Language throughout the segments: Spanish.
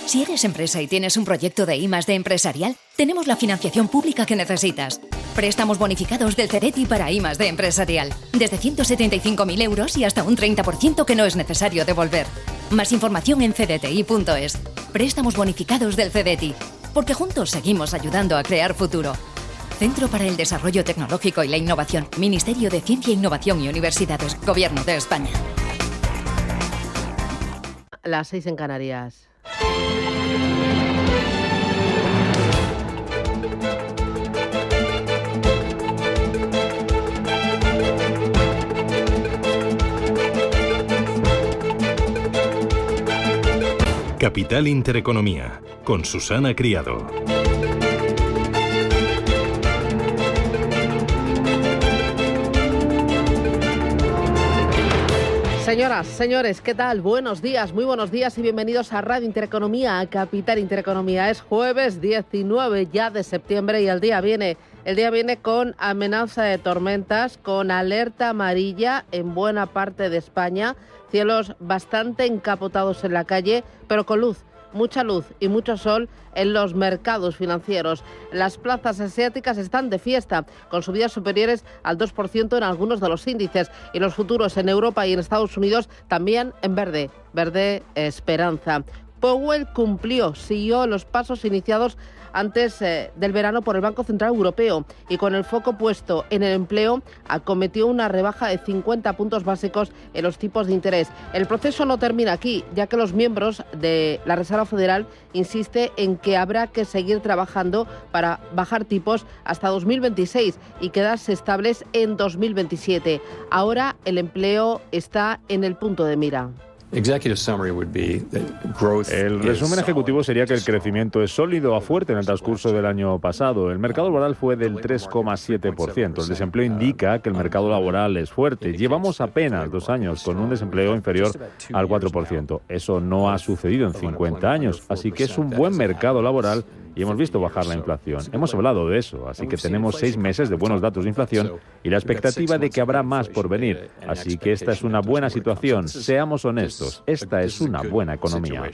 Si eres empresa y tienes un proyecto de I+D empresarial, tenemos la financiación pública que necesitas. Préstamos bonificados del CEDETI para I+D empresarial. Desde 175.000 euros y hasta un 30% que no es necesario devolver. Más información en cdti.es. Préstamos bonificados del CEDETI. Porque juntos seguimos ayudando a crear futuro. Centro para el Desarrollo Tecnológico y la Innovación. Ministerio de Ciencia, Innovación y Universidades. Gobierno de España. Las 6 en Canarias. Capital Intereconomía, con Susana Criado. Señoras, señores, ¿qué tal? Buenos días, muy buenos días y bienvenidos a Radio Intereconomía, a Capital Intereconomía. Es jueves 19 ya de septiembre y el día viene con amenaza de tormentas, con alerta amarilla en buena parte de España, cielos bastante encapotados en la calle, pero con luz. Mucha luz y mucho sol en los mercados financieros. Las plazas asiáticas están de fiesta, con subidas superiores al 2% en algunos de los índices, y los futuros en Europa y en Estados Unidos también en verde esperanza. Powell siguió los pasos iniciados antes del verano por el Banco Central Europeo y con el foco puesto en el empleo acometió una rebaja de 50 puntos básicos en los tipos de interés. El proceso no termina aquí, ya que los miembros de la Reserva Federal insisten en que habrá que seguir trabajando para bajar tipos hasta 2026 y quedarse estables en 2027. Ahora el empleo está en el punto de mira. El resumen ejecutivo sería que el crecimiento es sólido a fuerte en el transcurso del año pasado. El mercado laboral fue del 3,7%. El desempleo indica que el mercado laboral es fuerte. Llevamos apenas 2 años con un desempleo inferior al 4%. Eso no ha sucedido en 50 años, así que es un buen mercado laboral y hemos visto bajar la inflación. Hemos hablado de eso, así que tenemos 6 meses de buenos datos de inflación y la expectativa de que habrá más por venir. Así que esta es una buena situación. Seamos honestos, esta es una buena economía.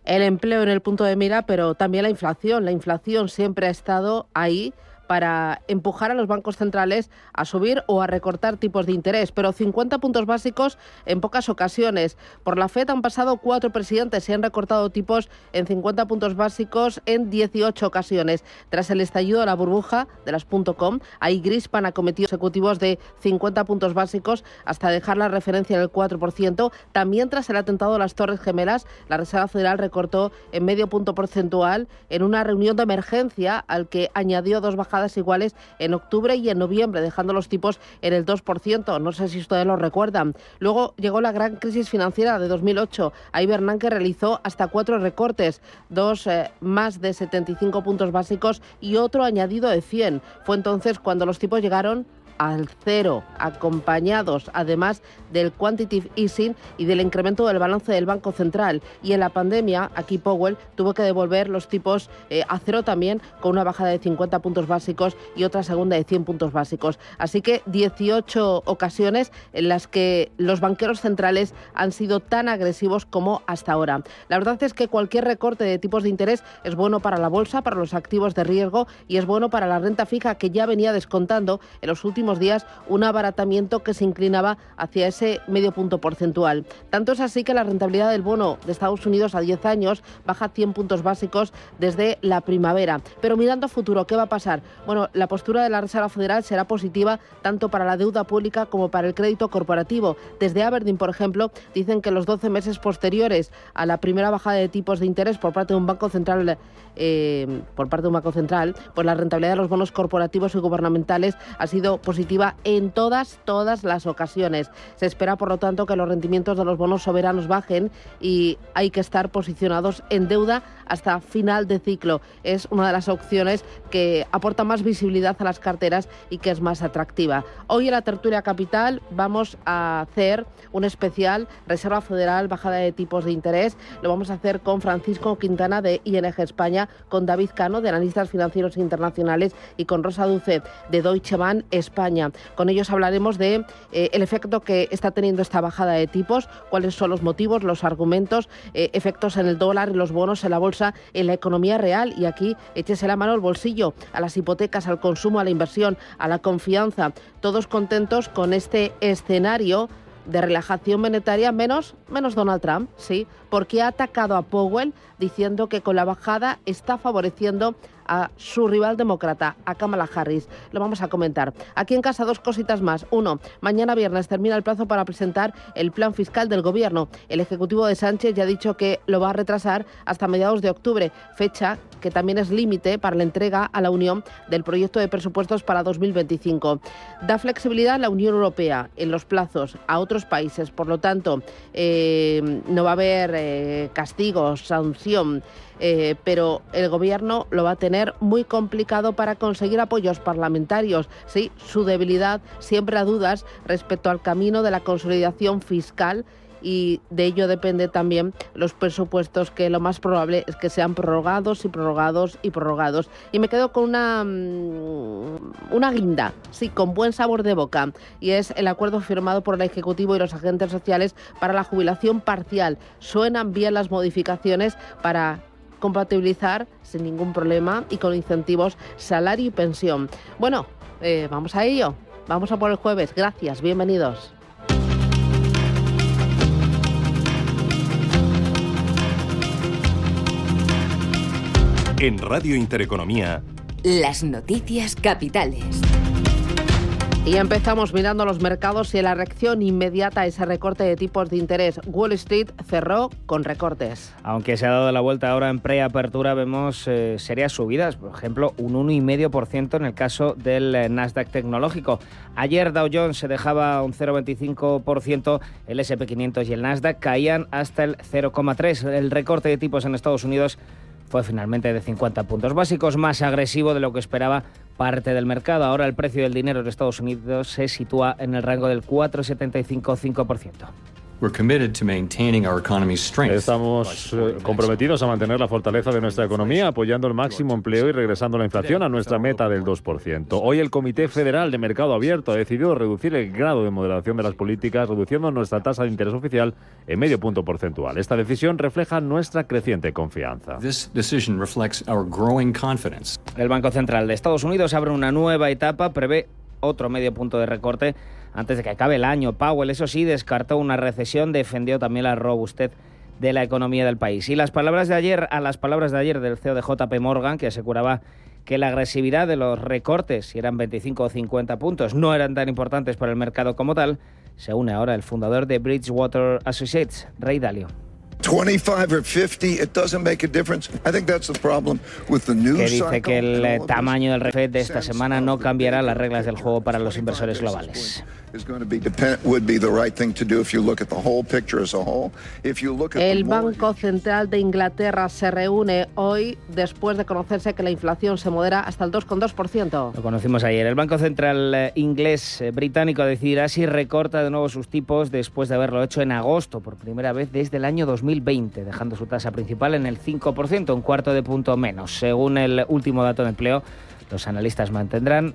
El empleo en el punto de mira, pero también la inflación. La inflación siempre ha estado ahí para empujar a los bancos centrales a subir o a recortar tipos de interés, pero 50 puntos básicos en pocas ocasiones. Por la FED han pasado 4 presidentes y han recortado tipos en 50 puntos básicos en 18 ocasiones. Tras el estallido de la burbuja de las .com, ahí Greenspan ha cometido ejecutivos de 50 puntos básicos hasta dejar la referencia en el 4%. También tras el atentado a las Torres Gemelas, la Reserva Federal recortó en medio punto porcentual en una reunión de emergencia al que añadió 2 bajadas iguales en octubre y en noviembre, dejando los tipos en el 2%. No sé si ustedes lo recuerdan. Luego llegó la gran crisis financiera de 2008. Ahí Bernanke realizó hasta 4 recortes, 2 más de 75 puntos básicos y otro añadido de 100. Fue entonces cuando los tipos llegaron al cero, acompañados además del quantitative easing y del incremento del balance del Banco Central. Y en la pandemia, aquí Powell tuvo que devolver los tipos a cero también, con una bajada de 50 puntos básicos y otra segunda de 100 puntos básicos. Así que 18 ocasiones en las que los banqueros centrales han sido tan agresivos como hasta ahora. La verdad es que cualquier recorte de tipos de interés es bueno para la bolsa, para los activos de riesgo y es bueno para la renta fija, que ya venía descontando en los últimos días un abaratamiento que se inclinaba hacia ese medio punto porcentual. Tanto es así que la rentabilidad del bono de Estados Unidos a 10 años baja 100 puntos básicos desde la primavera. Pero mirando a futuro, ¿qué va a pasar? Bueno, la postura de la Reserva Federal será positiva tanto para la deuda pública como para el crédito corporativo. Desde Aberdeen, por ejemplo, dicen que los 12 meses posteriores a la primera bajada de tipos de interés por parte de un banco central, pues la rentabilidad de los bonos corporativos y gubernamentales ha sido positiva en todas las ocasiones. Se espera, por lo tanto, que los rendimientos de los bonos soberanos bajen y hay que estar posicionados en deuda hasta final de ciclo. Es una de las opciones que aporta más visibilidad a las carteras y que es más atractiva. Hoy en la tertulia Capital vamos a hacer un especial Reserva Federal, bajada de tipos de interés. Lo vamos a hacer con Francisco Quintana de ING España, con David Cano de Analistas Financieros Internacionales y con Rosa Duce de Deutsche Bank España. España. Con ellos hablaremos de el efecto que está teniendo esta bajada de tipos, cuáles son los motivos, los argumentos, efectos en el dólar, en los bonos, en la bolsa, en la economía real. Y aquí échese la mano al bolsillo, a las hipotecas, al consumo, a la inversión, a la confianza. Todos contentos con este escenario de relajación monetaria, menos Donald Trump, sí, porque ha atacado a Powell diciendo que con la bajada está favoreciendo a su rival demócrata, a Kamala Harris. Lo vamos a comentar. Aquí en casa 2 cositas más. 1, mañana viernes termina el plazo para presentar el plan fiscal del Gobierno. El Ejecutivo de Sánchez ya ha dicho que lo va a retrasar hasta mediados de octubre, fecha que también es límite para la entrega a la Unión del proyecto de presupuestos para 2025. Da flexibilidad a la Unión Europea en los plazos a otros países, por lo tanto, no va a haber castigos, sanción, pero el Gobierno lo va a tener muy complicado para conseguir apoyos parlamentarios. Sí, su debilidad siempre a dudas respecto al camino de la consolidación fiscal, y de ello depende también los presupuestos, que lo más probable es que sean prorrogados y prorrogados y prorrogados. Y me quedo con una guinda, sí, con buen sabor de boca, y es el acuerdo firmado por el Ejecutivo y los agentes sociales para la jubilación parcial. Suenan bien las modificaciones para compatibilizar sin ningún problema y con incentivos salario y pensión. Bueno, vamos a ello. Vamos a por el jueves. Gracias, bienvenidos. En Radio Intereconomía, las noticias capitales. Y empezamos mirando los mercados y la reacción inmediata a ese recorte de tipos de interés. Wall Street cerró con recortes. Aunque se ha dado la vuelta ahora en preapertura, vemos serias subidas. Por ejemplo, un 1,5% en el caso del Nasdaq tecnológico. Ayer Dow Jones se dejaba un 0,25%, el S&P 500 y el Nasdaq caían hasta el 0,3%. El recorte de tipos en Estados Unidos fue finalmente de 50 puntos básicos, más agresivo de lo que esperaba parte del mercado. Ahora el precio del dinero en Estados Unidos se sitúa en el rango del 4,75-5%. Estamos comprometidos a mantener la fortaleza de nuestra economía, apoyando el máximo empleo y regresando la inflación a nuestra meta del 2%. Hoy el Comité Federal de Mercado Abierto ha decidido reducir el grado de moderación de las políticas, reduciendo nuestra tasa de interés oficial en medio punto porcentual. Esta decisión refleja nuestra creciente confianza. El Banco Central de Estados Unidos abre una nueva etapa, prevé otro medio punto de recorte antes de que acabe el año. Powell, eso sí, descartó una recesión, defendió también la robustez de la economía del país. Y a las palabras de ayer del CEO de JP Morgan, que aseguraba que la agresividad de los recortes, si eran 25 o 50 puntos, no eran tan importantes para el mercado como tal, se une ahora el fundador de Bridgewater Associates, Ray Dalio. 25 or 50, it doesn't make a difference. I think that's the problem with the news. Que dice que el tamaño del refit de esta semana no cambiará las reglas del juego para los inversores globales. El Banco Central de Inglaterra se reúne hoy después de conocerse que la inflación se modera hasta el 2,2%. Lo conocimos ayer. El Banco Central inglés británico decidirá si recorta de nuevo sus tipos después de haberlo hecho en agosto por primera vez desde el año 2020, dejando su tasa principal en el 5%, un cuarto de punto menos. Según el último dato de empleo, los analistas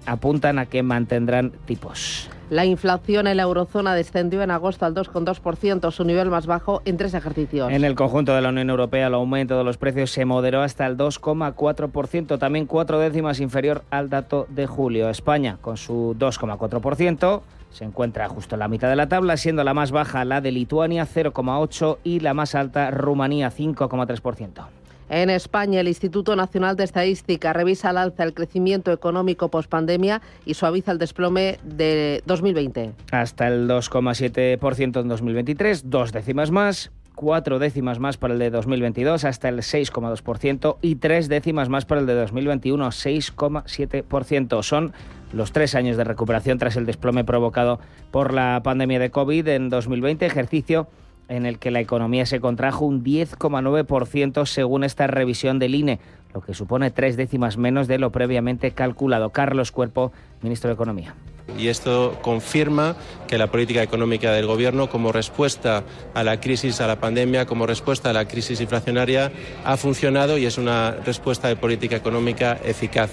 apuntan a que mantendrán tipos. La inflación en la eurozona descendió en agosto al 2,2%, su nivel más bajo en 3 ejercicios. En el conjunto de la Unión Europea, el aumento de los precios se moderó hasta el 2,4%, también 4 décimas inferior al dato de julio. España, con su 2,4%, se encuentra justo en la mitad de la tabla, siendo la más baja la de Lituania, 0,8%, y la más alta, Rumanía, 5,3%. En España, el Instituto Nacional de Estadística revisa al alza el crecimiento económico pospandemia y suaviza el desplome de 2020. Hasta el 2,7% en 2023, 2 décimas más, 4 décimas más para el de 2022, hasta el 6,2%, y 3 décimas más para el de 2021, 6,7%. Son los 3 años de recuperación tras el desplome provocado por la pandemia de COVID en 2020, ejercicio en el que la economía se contrajo un 10,9% según esta revisión del INE, lo que supone 3 décimas menos de lo previamente calculado. Carlos Cuerpo, ministro de Economía. Y esto confirma que la política económica del Gobierno, como respuesta a la crisis, a la pandemia, como respuesta a la crisis inflacionaria, ha funcionado y es una respuesta de política económica eficaz.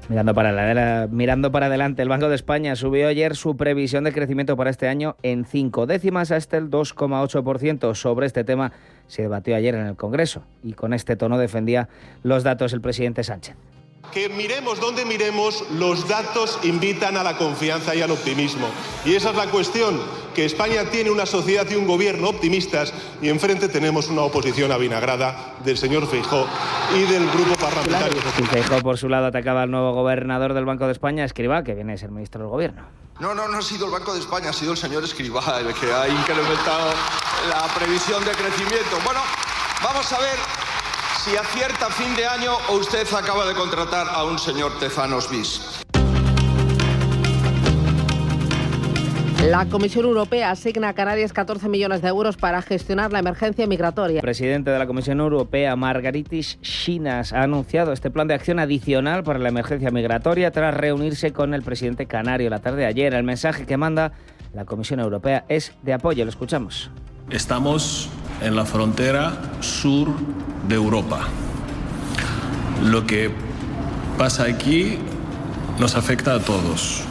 Mirando para adelante, el Banco de España subió ayer su previsión de crecimiento para este año en 5 décimas hasta el 2,8%. Sobre este tema se debatió ayer en el Congreso y con este tono defendía los datos el presidente Sánchez. Que miremos donde miremos, los datos invitan a la confianza y al optimismo. Y esa es la cuestión, que España tiene una sociedad y un gobierno optimistas y enfrente tenemos una oposición avinagrada del señor Feijóo y del grupo parlamentario. Feijóo, por su lado, atacaba al nuevo gobernador del Banco de España, Escrivá, que viene a ser ministro del Gobierno. No ha sido el Banco de España, ha sido el señor Escrivá el que ha incrementado la previsión de crecimiento. Bueno, vamos a ver si acierta a fin de año o usted acaba de contratar a un señor Tezanos bis. La Comisión Europea asigna a Canarias 14 millones de euros para gestionar la emergencia migratoria. El presidente de la Comisión Europea, Margaritis Schinas, ha anunciado este plan de acción adicional para la emergencia migratoria tras reunirse con el presidente canario la tarde de ayer. El mensaje que manda la Comisión Europea es de apoyo. Lo escuchamos. Estamos en la frontera sur de Europa. Lo que pasa aquí nos afecta a todos.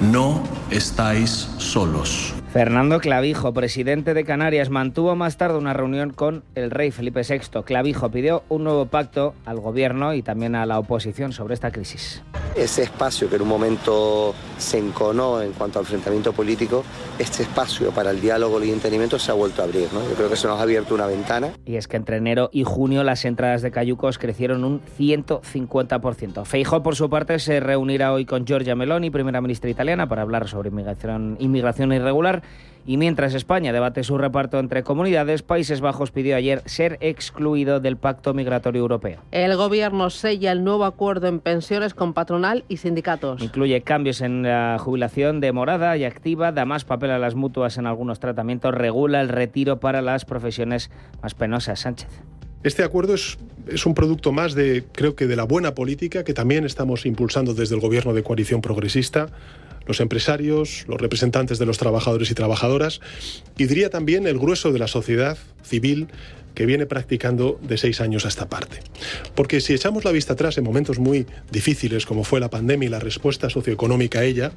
No estáis solos. Fernando Clavijo, presidente de Canarias, mantuvo más tarde una reunión con el rey Felipe VI. Clavijo pidió un nuevo pacto al gobierno y también a la oposición sobre esta crisis. Ese espacio que en un momento se enconó en cuanto al enfrentamiento político, este espacio para el diálogo y el entendimiento se ha vuelto a abrir, ¿no? Yo creo que se nos ha abierto una ventana. Y es que entre enero y junio las entradas de cayucos crecieron un 150%. Feijóo, por su parte, se reunirá hoy con Giorgia Meloni, primera ministra italiana, para hablar sobre inmigración irregular. Y mientras España debate su reparto entre comunidades, Países Bajos pidió ayer ser excluido del Pacto Migratorio Europeo. El gobierno sella el nuevo acuerdo en pensiones con patronal y sindicatos. Incluye cambios en la jubilación demorada y activa, da más papel a las mutuas en algunos tratamientos, regula el retiro para las profesiones más penosas. Sánchez. Este acuerdo es un producto más creo que de la buena política que también estamos impulsando desde el gobierno de coalición progresista, los empresarios, los representantes de los trabajadores y trabajadoras, y diría también el grueso de la sociedad civil que viene practicando de 6 años a esta parte. Porque si echamos la vista atrás en momentos muy difíciles como fue la pandemia y la respuesta socioeconómica a ella,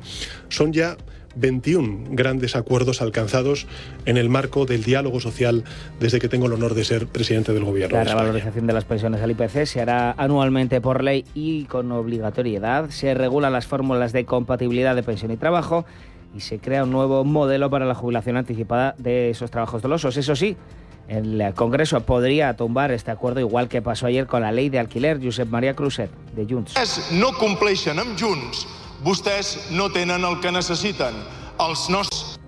son ya 21 grandes acuerdos alcanzados en el marco del diálogo social desde que tengo el honor de ser presidente del gobierno. La revalorización de las pensiones al IPC se hará anualmente por ley y con obligatoriedad. Se regulan las fórmulas de compatibilidad de pensión y trabajo y se crea un nuevo modelo para la jubilación anticipada de esos trabajos dolosos. Eso sí, el Congreso podría tumbar este acuerdo, igual que pasó ayer con la ley de alquiler. Josep María Cruzet, de Junts. No compleixen amb Junts, vostès no tenen el que necessiten, els nostres.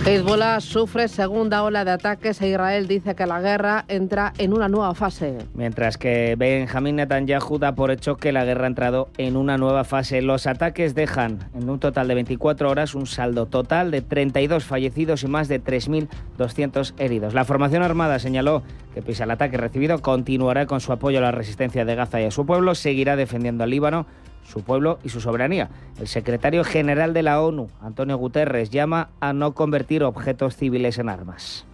Hezbollah sufre segunda ola de ataques e Israel dice que la guerra entra en una nueva fase. Mientras que Benjamín Netanyahu da por hecho que la guerra ha entrado en una nueva fase. Los ataques dejan en un total de 24 horas un saldo total de 32 fallecidos y más de 3.200 heridos. La formación armada señaló que pese al ataque recibido continuará con su apoyo a la resistencia de Gaza y a su pueblo, seguirá defendiendo al Líbano, su pueblo y su soberanía. El secretario general de la ONU, Antonio Guterres, llama a no convertir objetos civiles en armas.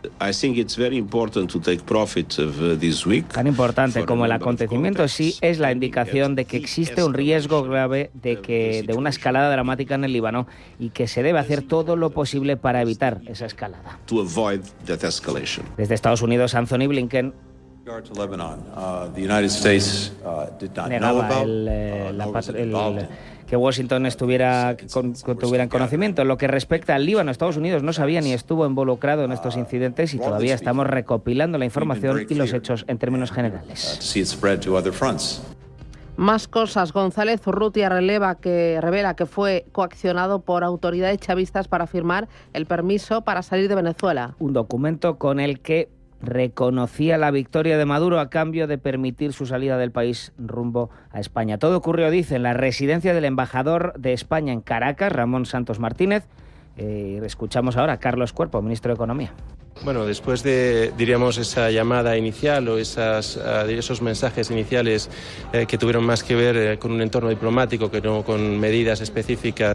Tan importante como el acontecimiento sí es la indicación de que existe un riesgo grave de una escalada dramática en el Líbano y que se debe hacer todo lo posible para evitar esa escalada. Desde Estados Unidos, Anthony Blinken negaba que Washington tuviera en conocimiento. En lo que respecta al Líbano, Estados Unidos no sabía ni estuvo involucrado en estos incidentes y todavía estamos recopilando la información y los hechos en términos generales. Más cosas. González Urrutia revela que fue coaccionado por autoridades chavistas para firmar el permiso para salir de Venezuela. Un documento con el que reconocía la victoria de Maduro a cambio de permitir su salida del país rumbo a España. Todo ocurrió, dice, en la residencia del embajador de España en Caracas, Ramón Santos Martínez. Escuchamos ahora a Carlos Cuerpo, ministro de Economía. Bueno, después de, diríamos, esa llamada inicial o esos mensajes iniciales que tuvieron más que ver con un entorno diplomático que no con medidas específicas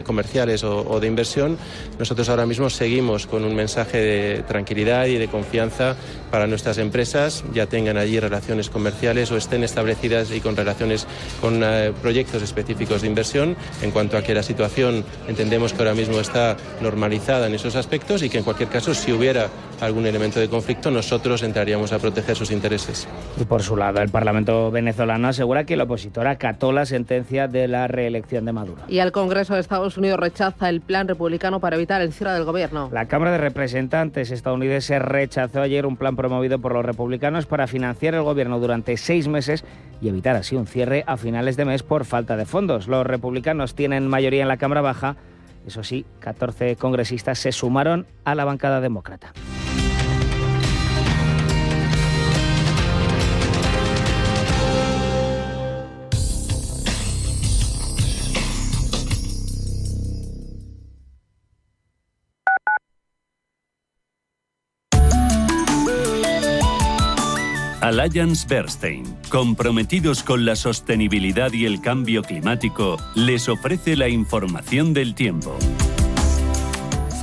comerciales o de inversión, nosotros ahora mismo seguimos con un mensaje de tranquilidad y de confianza para nuestras empresas, ya tengan allí relaciones comerciales o estén establecidas y con relaciones con proyectos específicos de inversión, en cuanto a que la situación entendemos que ahora mismo está normalizada en esos aspectos y que en cualquier caso, si hubiera algún elemento de conflicto, nosotros entraríamos a proteger sus intereses. Y por su lado, el Parlamento venezolano asegura que el opositor acató la sentencia de la reelección de Maduro. Y el Congreso de Estados Unidos rechaza el plan republicano para evitar el cierre del gobierno. La Cámara de Representantes estadounidense rechazó ayer un plan promovido por los republicanos para financiar el gobierno durante 6 meses y evitar así un cierre a finales de mes por falta de fondos. Los republicanos tienen mayoría en la Cámara Baja. Eso sí, 14 congresistas se sumaron a la bancada demócrata. AllianceBernstein, comprometidos con la sostenibilidad y el cambio climático, les ofrece la información del tiempo.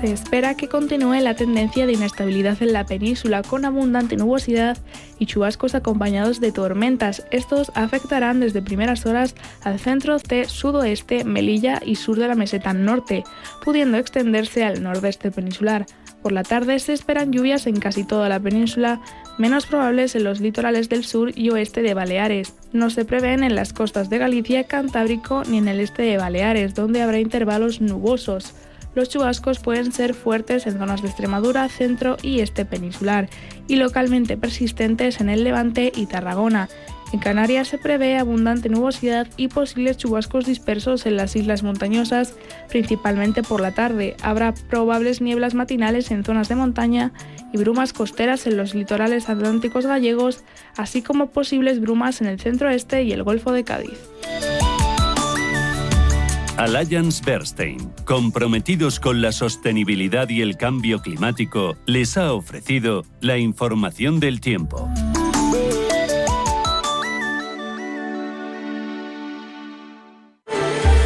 Se espera que continúe la tendencia de inestabilidad en la península con abundante nubosidad y chubascos acompañados de tormentas. Estos afectarán desde primeras horas al centro de sudoeste, Melilla y sur de la meseta norte, pudiendo extenderse al nordeste peninsular. Por la tarde se esperan lluvias en casi toda la península, menos probables en los litorales del sur y oeste de Baleares. No se prevén en las costas de Galicia, Cantábrico ni en el este de Baleares, donde habrá intervalos nubosos. Los chubascos pueden ser fuertes en zonas de Extremadura, centro y este peninsular, y localmente persistentes en el Levante y Tarragona. En Canarias se prevé abundante nubosidad y posibles chubascos dispersos en las islas montañosas, principalmente por la tarde. Habrá probables nieblas matinales en zonas de montaña y brumas costeras en los litorales atlánticos gallegos, así como posibles brumas en el centro-este y el Golfo de Cádiz. AllianceBernstein, comprometidos con la sostenibilidad y el cambio climático, les ha ofrecido la información del tiempo.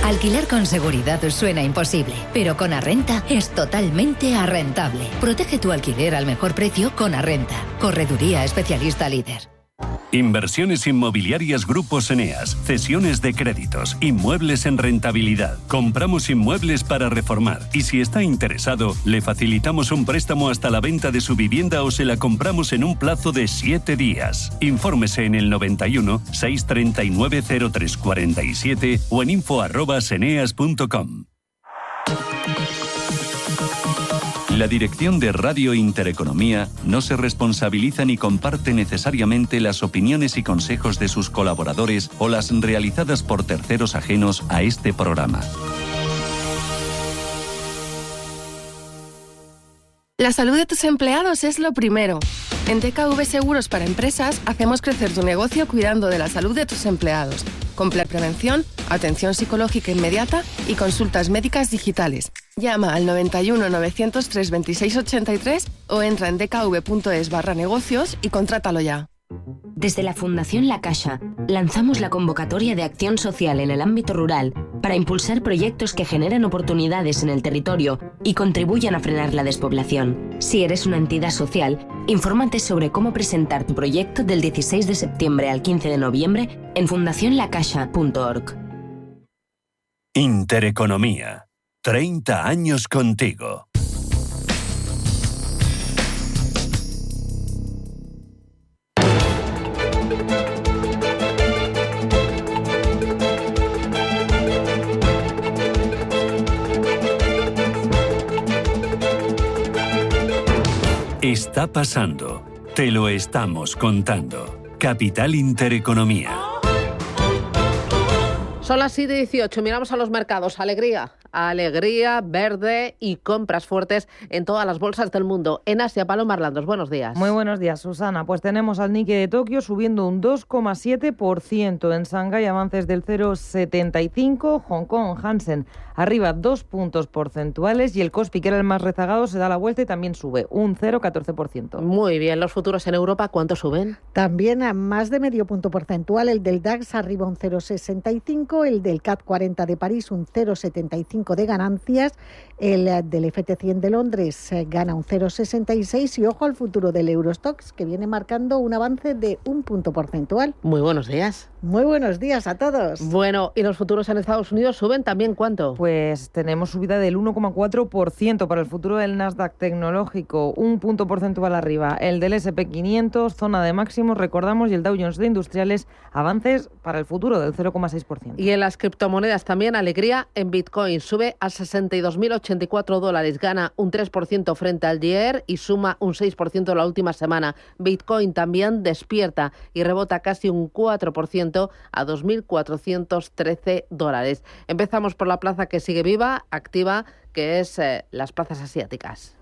Alquilar con seguridad suena imposible, pero con Arrenta es totalmente arrentable. Protege tu alquiler al mejor precio con Arrenta, correduría especialista líder. Inversiones inmobiliarias Grupos Eneas, cesiones de créditos, inmuebles en rentabilidad. Compramos inmuebles para reformar y si está interesado, le facilitamos un préstamo hasta la venta de su vivienda o se la compramos en un plazo de 7 días. Infórmese en el 91 639 0347 o en info@eneas.com. La dirección de Radio Intereconomía no se responsabiliza ni comparte necesariamente las opiniones y consejos de sus colaboradores o las realizadas por terceros ajenos a este programa. La salud de tus empleados es lo primero. En DKV Seguros para Empresas hacemos crecer tu negocio cuidando de la salud de tus empleados. Con plan prevención, atención psicológica inmediata y consultas médicas digitales. Llama al 91 903 26 83 o entra en dkv.es/negocios y contrátalo ya. Desde la Fundación La Caixa, lanzamos la convocatoria de acción social en el ámbito rural para impulsar proyectos que generen oportunidades en el territorio y contribuyan a frenar la despoblación. Si eres una entidad social, infórmate sobre cómo presentar tu proyecto del 16 de septiembre al 15 de noviembre en fundacionlacaixa.org. Intereconomía. 30 años contigo. Está pasando. Te lo estamos contando. Capital Intereconomía. Son las 7:18, miramos a los mercados. Alegría. alegría, verde y compras fuertes en todas las bolsas del mundo. En Asia, Paloma Arlandos, buenos días. Muy buenos días, Susana. Pues tenemos al Nikkei de Tokio subiendo un 2,7%. En Shanghái avances del 0,75%. Hong Kong, Hansen, arriba 2 puntos porcentuales. Y el Kospi, que era el más rezagado, se da la vuelta y también sube un 0,14%. Muy bien. ¿Los futuros en Europa cuánto suben? También a más de medio punto porcentual. El del DAX arriba un 0,65%. El del CAC 40 de París un 0,75% de ganancias. El del FT100 de Londres gana un 0,66%. Y ojo al futuro del Eurostoxx, que viene marcando un avance de 1 punto porcentual. Muy buenos días. Muy buenos días a todos. Bueno, ¿y los futuros en Estados Unidos suben también cuánto? Pues tenemos subida del 1,4% para el futuro del Nasdaq tecnológico, 1 punto porcentual arriba. El del S&P 500, zona de máximos, recordamos, y el Dow Jones de Industriales, avances para el futuro del 0,6%. Y en las criptomonedas también, alegría en Bitcoin. Sube a $62.084, gana un 3% frente al ayer y suma un 6% la última semana. Bitcoin también despierta y rebota casi un 4% a $2.413. Empezamos por la plaza que sigue viva, activa, que es las plazas asiáticas,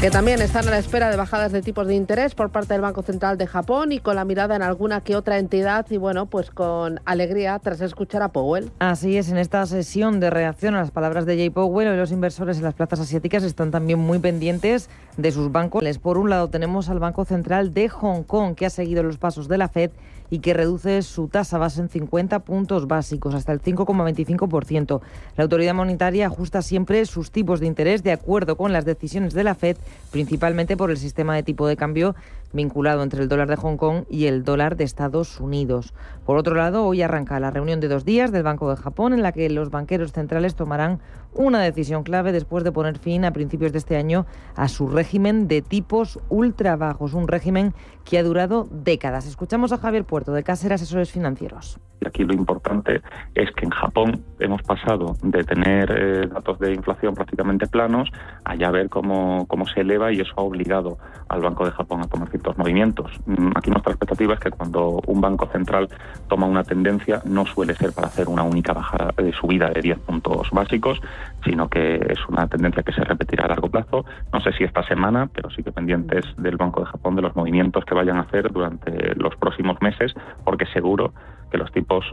que también están a la espera de bajadas de tipos de interés por parte del Banco Central de Japón y con la mirada en alguna que otra entidad y bueno, pues con alegría tras escuchar a Powell. Así es, en esta sesión de reacción a las palabras de Jay Powell, hoy los inversores en las plazas asiáticas están también muy pendientes de sus bancos. Por un lado tenemos al Banco Central de Hong Kong, que ha seguido los pasos de la Fed y que reduce su tasa base en 50 puntos básicos, hasta el 5,25%. La autoridad monetaria ajusta siempre sus tipos de interés de acuerdo con las decisiones de la Fed, principalmente por el sistema de tipo de cambio vinculado entre el dólar de Hong Kong y el dólar de Estados Unidos. Por otro lado, hoy arranca la reunión de 2 días del Banco de Japón, en la que los banqueros centrales tomarán una decisión clave después de poner fin a principios de este año a su régimen de tipos ultra bajos, un régimen que ha durado décadas. Escuchamos a Javier Puerto, de Caser Asesores Financieros. Y aquí lo importante es que en Japón hemos pasado de tener datos de inflación prácticamente planos a ya ver cómo se eleva, y eso ha obligado al Banco de Japón a tomar ciertos movimientos. Aquí nuestra expectativa es que cuando un banco central toma una tendencia no suele ser para hacer una única bajada de subida de 10 puntos básicos, sino que es una tendencia que se repetirá a largo plazo. No sé si esta semana, pero sí que pendientes del Banco de Japón de los movimientos que vayan a hacer durante los próximos meses, porque seguro que los tipos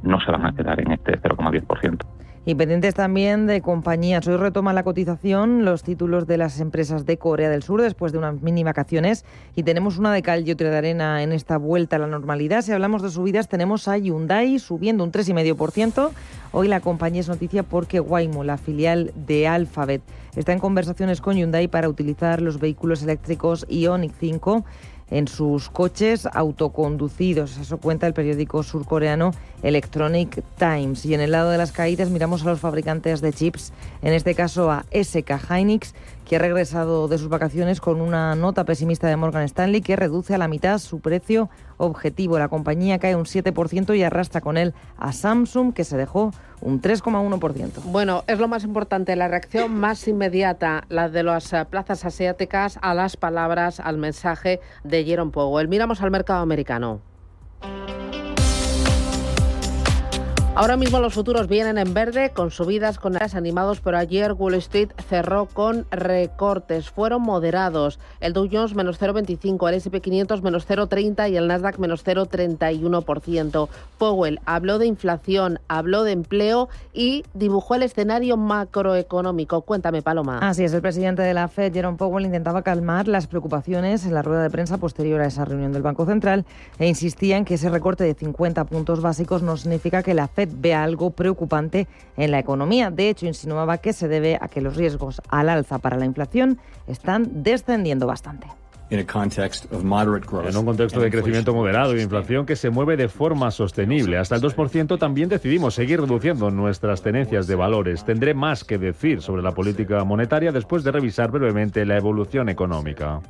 no se van a quedar en este 0,10%. Y pendientes también de compañías. Hoy retoma la cotización los títulos de las empresas de Corea del Sur después de unas mini vacaciones, y tenemos una de cal y otra de arena en esta vuelta a la normalidad. Si hablamos de subidas, tenemos a Hyundai subiendo un 3,5%. Hoy la compañía es noticia porque Waymo, la filial de Alphabet, está en conversaciones con Hyundai para utilizar los vehículos eléctricos Ioniq 5 en sus coches autoconducidos. Eso cuenta el periódico surcoreano Electronic Times. Y en el lado de las caídas miramos a los fabricantes de chips, en este caso a SK Hynix, que ha regresado de sus vacaciones con una nota pesimista de Morgan Stanley que reduce a la mitad su precio objetivo. La compañía cae un 7% y arrastra con él a Samsung, que se dejó un 3,1%. Bueno, es lo más importante, la reacción más inmediata, la de las plazas asiáticas a las palabras, al mensaje de Jerome Powell. Miramos al mercado americano. Ahora mismo los futuros vienen en verde, con subidas, con animados, pero ayer Wall Street cerró con recortes. Fueron moderados. El Dow Jones menos 0,25, el S&P 500 menos 0,30 y el Nasdaq menos 0,31%. Powell habló de inflación, habló de empleo y dibujó el escenario macroeconómico. Cuéntame, Paloma. Así es, el presidente de la Fed, Jerome Powell, intentaba calmar las preocupaciones en la rueda de prensa posterior a esa reunión del Banco Central e insistía en que ese recorte de 50 puntos básicos no significa que la Fed vea algo preocupante en la economía. De hecho, insinuaba que se debe a que los riesgos al alza para la inflación están descendiendo bastante. En un contexto de crecimiento moderado y inflación que se mueve de forma sostenible hasta el 2%, también decidimos seguir reduciendo nuestras tenencias de valores. Tendré más que decir sobre la política monetaria después de revisar brevemente la evolución económica.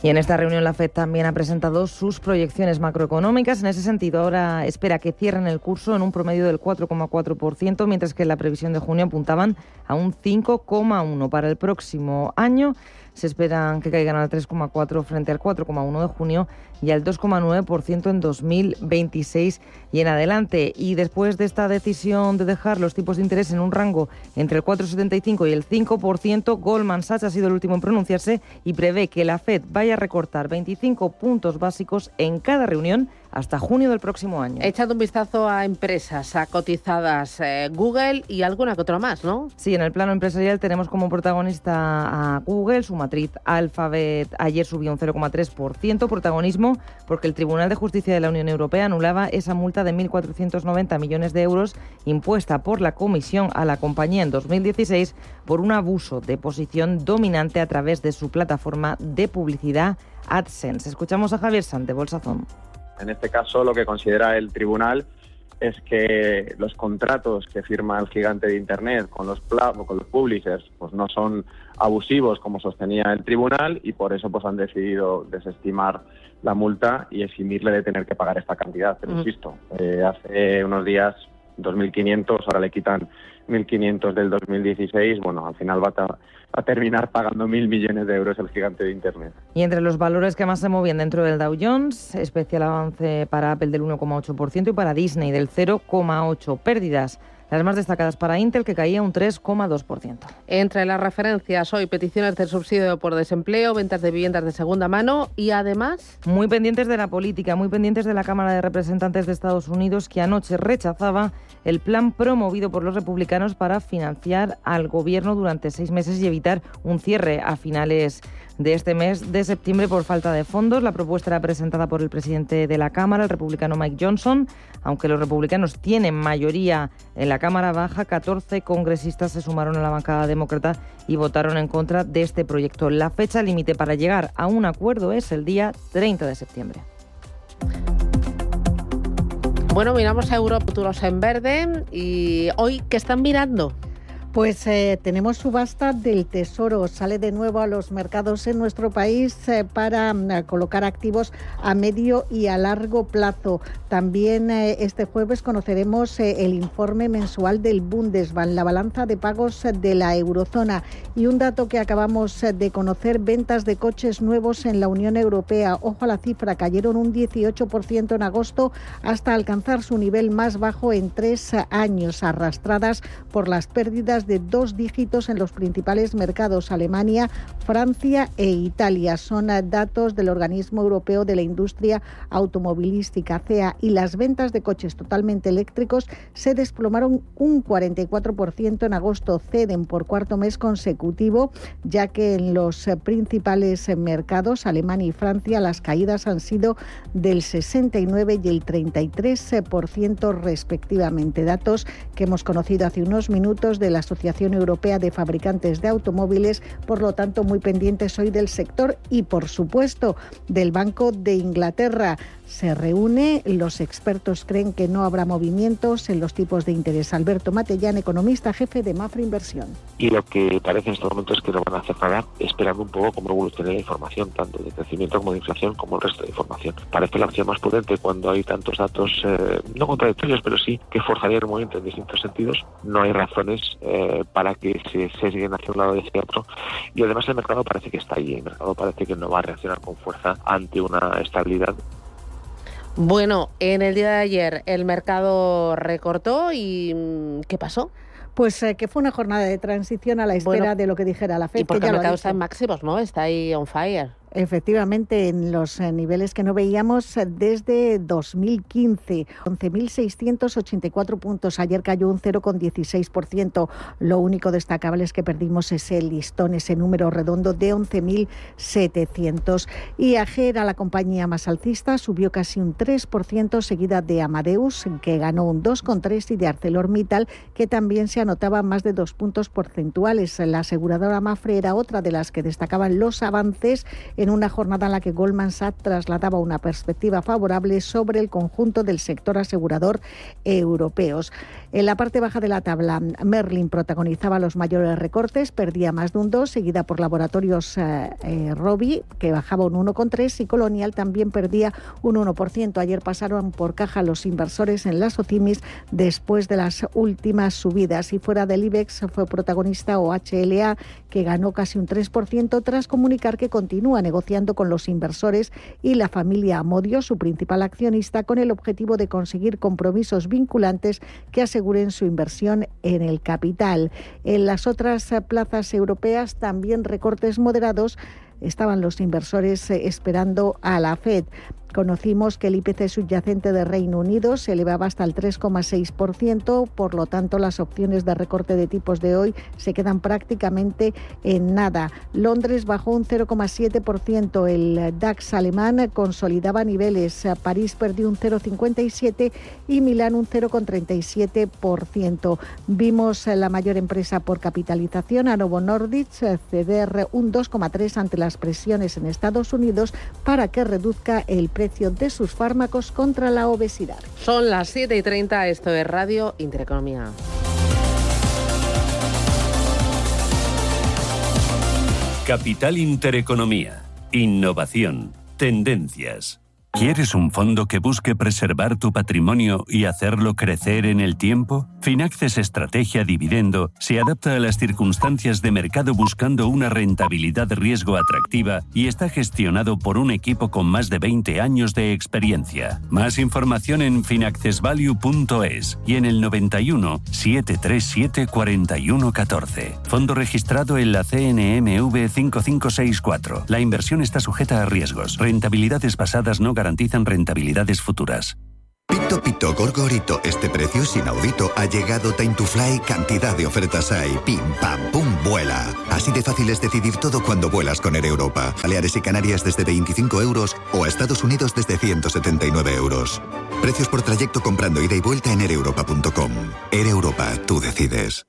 Y en esta reunión la Fed también ha presentado sus proyecciones macroeconómicas. En ese sentido, ahora espera que cierren el curso en un promedio del 4,4%, mientras que en la previsión de junio apuntaban a un 5,1%. Para el próximo año se esperan que caigan al 3,4% frente al 4,1% de junio y al 2,9% en 2026 y en adelante. Y después de esta decisión de dejar los tipos de interés en un rango entre el 4,75 y el 5%, Goldman Sachs ha sido el último en pronunciarse y prevé que la Fed vaya a recortar 25 puntos básicos en cada reunión hasta junio del próximo año. Echando un vistazo a empresas, a cotizadas, Google y alguna que otra más, ¿no? Sí, en el plano empresarial tenemos como protagonista a Google, su matriz Alphabet ayer subió un 0,3%, protagonismo porque el Tribunal de Justicia de la Unión Europea anulaba esa multa de 1.490 millones de euros impuesta por la Comisión a la compañía en 2016 por un abuso de posición dominante a través de su plataforma de publicidad AdSense. Escuchamos a Javier Sanz de Bolsazón. En este caso, lo que considera el tribunal es que los contratos que firma el gigante de Internet con los publishers pues no son abusivos como sostenía el tribunal y por eso pues han decidido desestimar la multa y eximirle de tener que pagar esta cantidad. Pero insisto, hace unos días 2.500, ahora le quitan 1.500 del 2016, bueno, al final va a terminar pagando 1.000 millones de euros el gigante de Internet. Y entre los valores que más se movían dentro del Dow Jones, especial avance para Apple del 1,8% y para Disney del 0,8%. Pérdidas, las más destacadas para Intel, que caía un 3,2%. Entre las referencias hoy, peticiones de subsidio por desempleo, ventas de viviendas de segunda mano y además... Muy pendientes de la política, muy pendientes de la Cámara de Representantes de Estados Unidos, que anoche rechazaba el plan promovido por los republicanos para financiar al gobierno durante 6 meses y evitar un cierre a finales de este mes de septiembre por falta de fondos. La propuesta era presentada por el presidente de la Cámara, el republicano Mike Johnson. Aunque los republicanos tienen mayoría en la Cámara Baja, 14 congresistas se sumaron a la bancada demócrata y votaron en contra de este proyecto. La fecha límite para llegar a un acuerdo es el día 30 de septiembre. Bueno, miramos a Europa, futuros en verde. ¿Y hoy qué están mirando? Pues tenemos subasta del Tesoro. Sale de nuevo a los mercados en nuestro país para colocar activos a medio y a largo plazo. También este jueves conoceremos el informe mensual del Bundesbank, la balanza de pagos de la eurozona. Y un dato que acabamos de conocer, ventas de coches nuevos en la Unión Europea. Ojo a la cifra, cayeron un 18% en agosto hasta alcanzar su nivel más bajo en 3 años, arrastradas por las pérdidas de 2 dígitos en los principales mercados, Alemania, Francia e Italia. Son datos del Organismo Europeo de la Industria Automovilística, CEA, y las ventas de coches totalmente eléctricos se desplomaron un 44% en agosto, ceden por cuarto mes consecutivo, ya que en los principales mercados, Alemania y Francia, las caídas han sido del 69% y el 33% respectivamente. Datos que hemos conocido hace unos minutos de la Asociación Europea de Fabricantes de Automóviles, por lo tanto muy pendientes hoy del sector y por supuesto del Banco de Inglaterra. Se reúne, los expertos creen que no habrá movimientos en los tipos de interés. Alberto Matellán, economista jefe de Mafra Inversión. Y lo que parece en estos momentos es que lo van a hacer parar, esperando un poco cómo evoluciona la información, tanto de crecimiento como de inflación, como el resto de información. Parece la opción más prudente cuando hay tantos datos, no contradictorios, pero sí que forzarían el movimiento en distintos sentidos. No hay razones para que se sesguen hacia un lado y hacia otro. Y además el mercado parece que está ahí. El mercado parece que no va a reaccionar con fuerza ante una estabilidad. Bueno, en el día de ayer el mercado recortó y ¿qué pasó? Pues que fue una jornada de transición a la espera de lo que dijera la FED. Y porque el mercado está en máximos, ¿no? Está ahí on fire. Efectivamente, en los niveles que no veíamos desde 2015, 11.684 puntos. Ayer cayó un 0,16%. Lo único destacable es que perdimos ese listón, ese número redondo de 11.700. IAG era la compañía más alcista, subió casi un 3%, seguida de Amadeus, que ganó un 2,3%, y de ArcelorMittal, que también se anotaba más de 2 puntos porcentuales. La aseguradora Mapfre era otra de las que destacaban los avances en una jornada en la que Goldman Sachs trasladaba una perspectiva favorable sobre el conjunto del sector asegurador europeos. En la parte baja de la tabla, Merlin protagonizaba los mayores recortes, perdía más de un 2, seguida por Laboratorios Robi, que bajaba un 1,3, y Colonial también perdía un 1%. Ayer pasaron por caja los inversores en las OCIMIS después de las últimas subidas, y fuera del IBEX fue protagonista OHLA, que ganó casi un 3% tras comunicar que continúa negociando con los inversores y la familia Amodio, su principal accionista, con el objetivo de conseguir compromisos vinculantes que aseguren su inversión en el capital. En las otras plazas europeas también recortes moderados. Estaban los inversores esperando a la FED. Conocimos que el IPC subyacente de Reino Unido se elevaba hasta el 3,6%, por lo tanto las opciones de recorte de tipos de hoy se quedan prácticamente en nada. Londres bajó un 0,7%, el DAX alemán consolidaba niveles, París perdió un 0,57% y Milán un 0,37%. Vimos la mayor empresa por capitalización, a Novo Nordisk, ceder un 2,3% ante las presiones en Estados Unidos para que reduzca el precio de sus fármacos contra la obesidad. Son las 7:30, esto es Radio Intereconomía. Capital Intereconomía. Innovación. Tendencias. ¿Quieres un fondo que busque preservar tu patrimonio y hacerlo crecer en el tiempo? Finaxes Estrategia Dividendo se adapta a las circunstancias de mercado buscando una rentabilidad-riesgo atractiva y está gestionado por un equipo con más de 20 años de experiencia. Más información en finaccesvalue.es y en el 91 737 4114. Fondo registrado en la CNMV 5564. La inversión está sujeta a riesgos. Rentabilidades pasadas no garantizan rentabilidades futuras. Pito Pito Gorgorito, este precio es inaudito. Ha llegado Time to Fly, cantidad de ofertas hay. Pim, pam, pum, vuela. Así de fácil es decidir todo cuando vuelas con Air Europa. Baleares y Canarias desde 25 euros o a Estados Unidos desde 179 euros. Precios por trayecto comprando ida y vuelta en aereuropa.com. Air Europa, tú decides.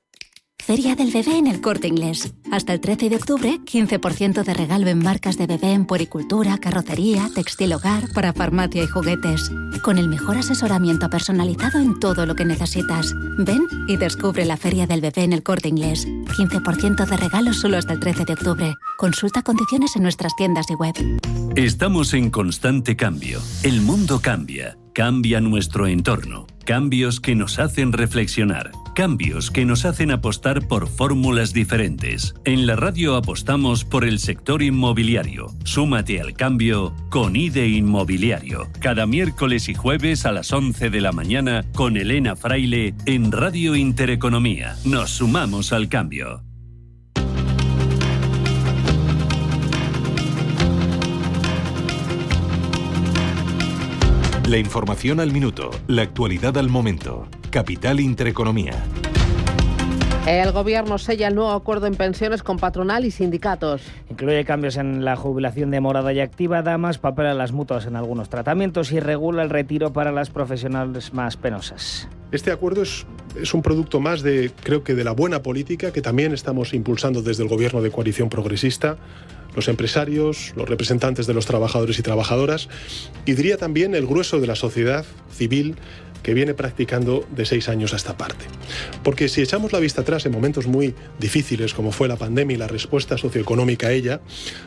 Feria del Bebé en El Corte Inglés. Hasta el 13 de octubre, 15% de regalo en marcas de bebé en puericultura, carrocería, textil hogar, para farmacia y juguetes. Con el mejor asesoramiento personalizado en todo lo que necesitas. Ven y descubre la Feria del Bebé en El Corte Inglés. 15% de regalo solo hasta el 13 de octubre. Consulta condiciones en nuestras tiendas y web. Estamos en constante cambio. El mundo cambia. Cambia nuestro entorno. Cambios que nos hacen reflexionar. Cambios que nos hacen apostar por fórmulas diferentes. En la radio apostamos por el sector inmobiliario. Súmate al cambio con IDE Inmobiliario. Cada miércoles y jueves a las 11 de la mañana con Elena Fraile en Radio Intereconomía. Nos sumamos al cambio. La información al minuto, la actualidad al momento. Capital Intereconomía. El Gobierno sella el nuevo acuerdo en pensiones con patronal y sindicatos. Incluye cambios en la jubilación de morada y activa, da más papel a las mutuas en algunos tratamientos y regula el retiro para las profesionales más penosas. Este acuerdo es un producto más de, creo que, de la buena política que también estamos impulsando desde el Gobierno de coalición progresista, los empresarios, los representantes de los trabajadores y trabajadoras, y diría también el grueso de la sociedad civil que viene practicando de 6 años a esta parte. Porque si echamos la vista atrás en momentos muy difíciles como fue la pandemia y la respuesta socioeconómica a ella,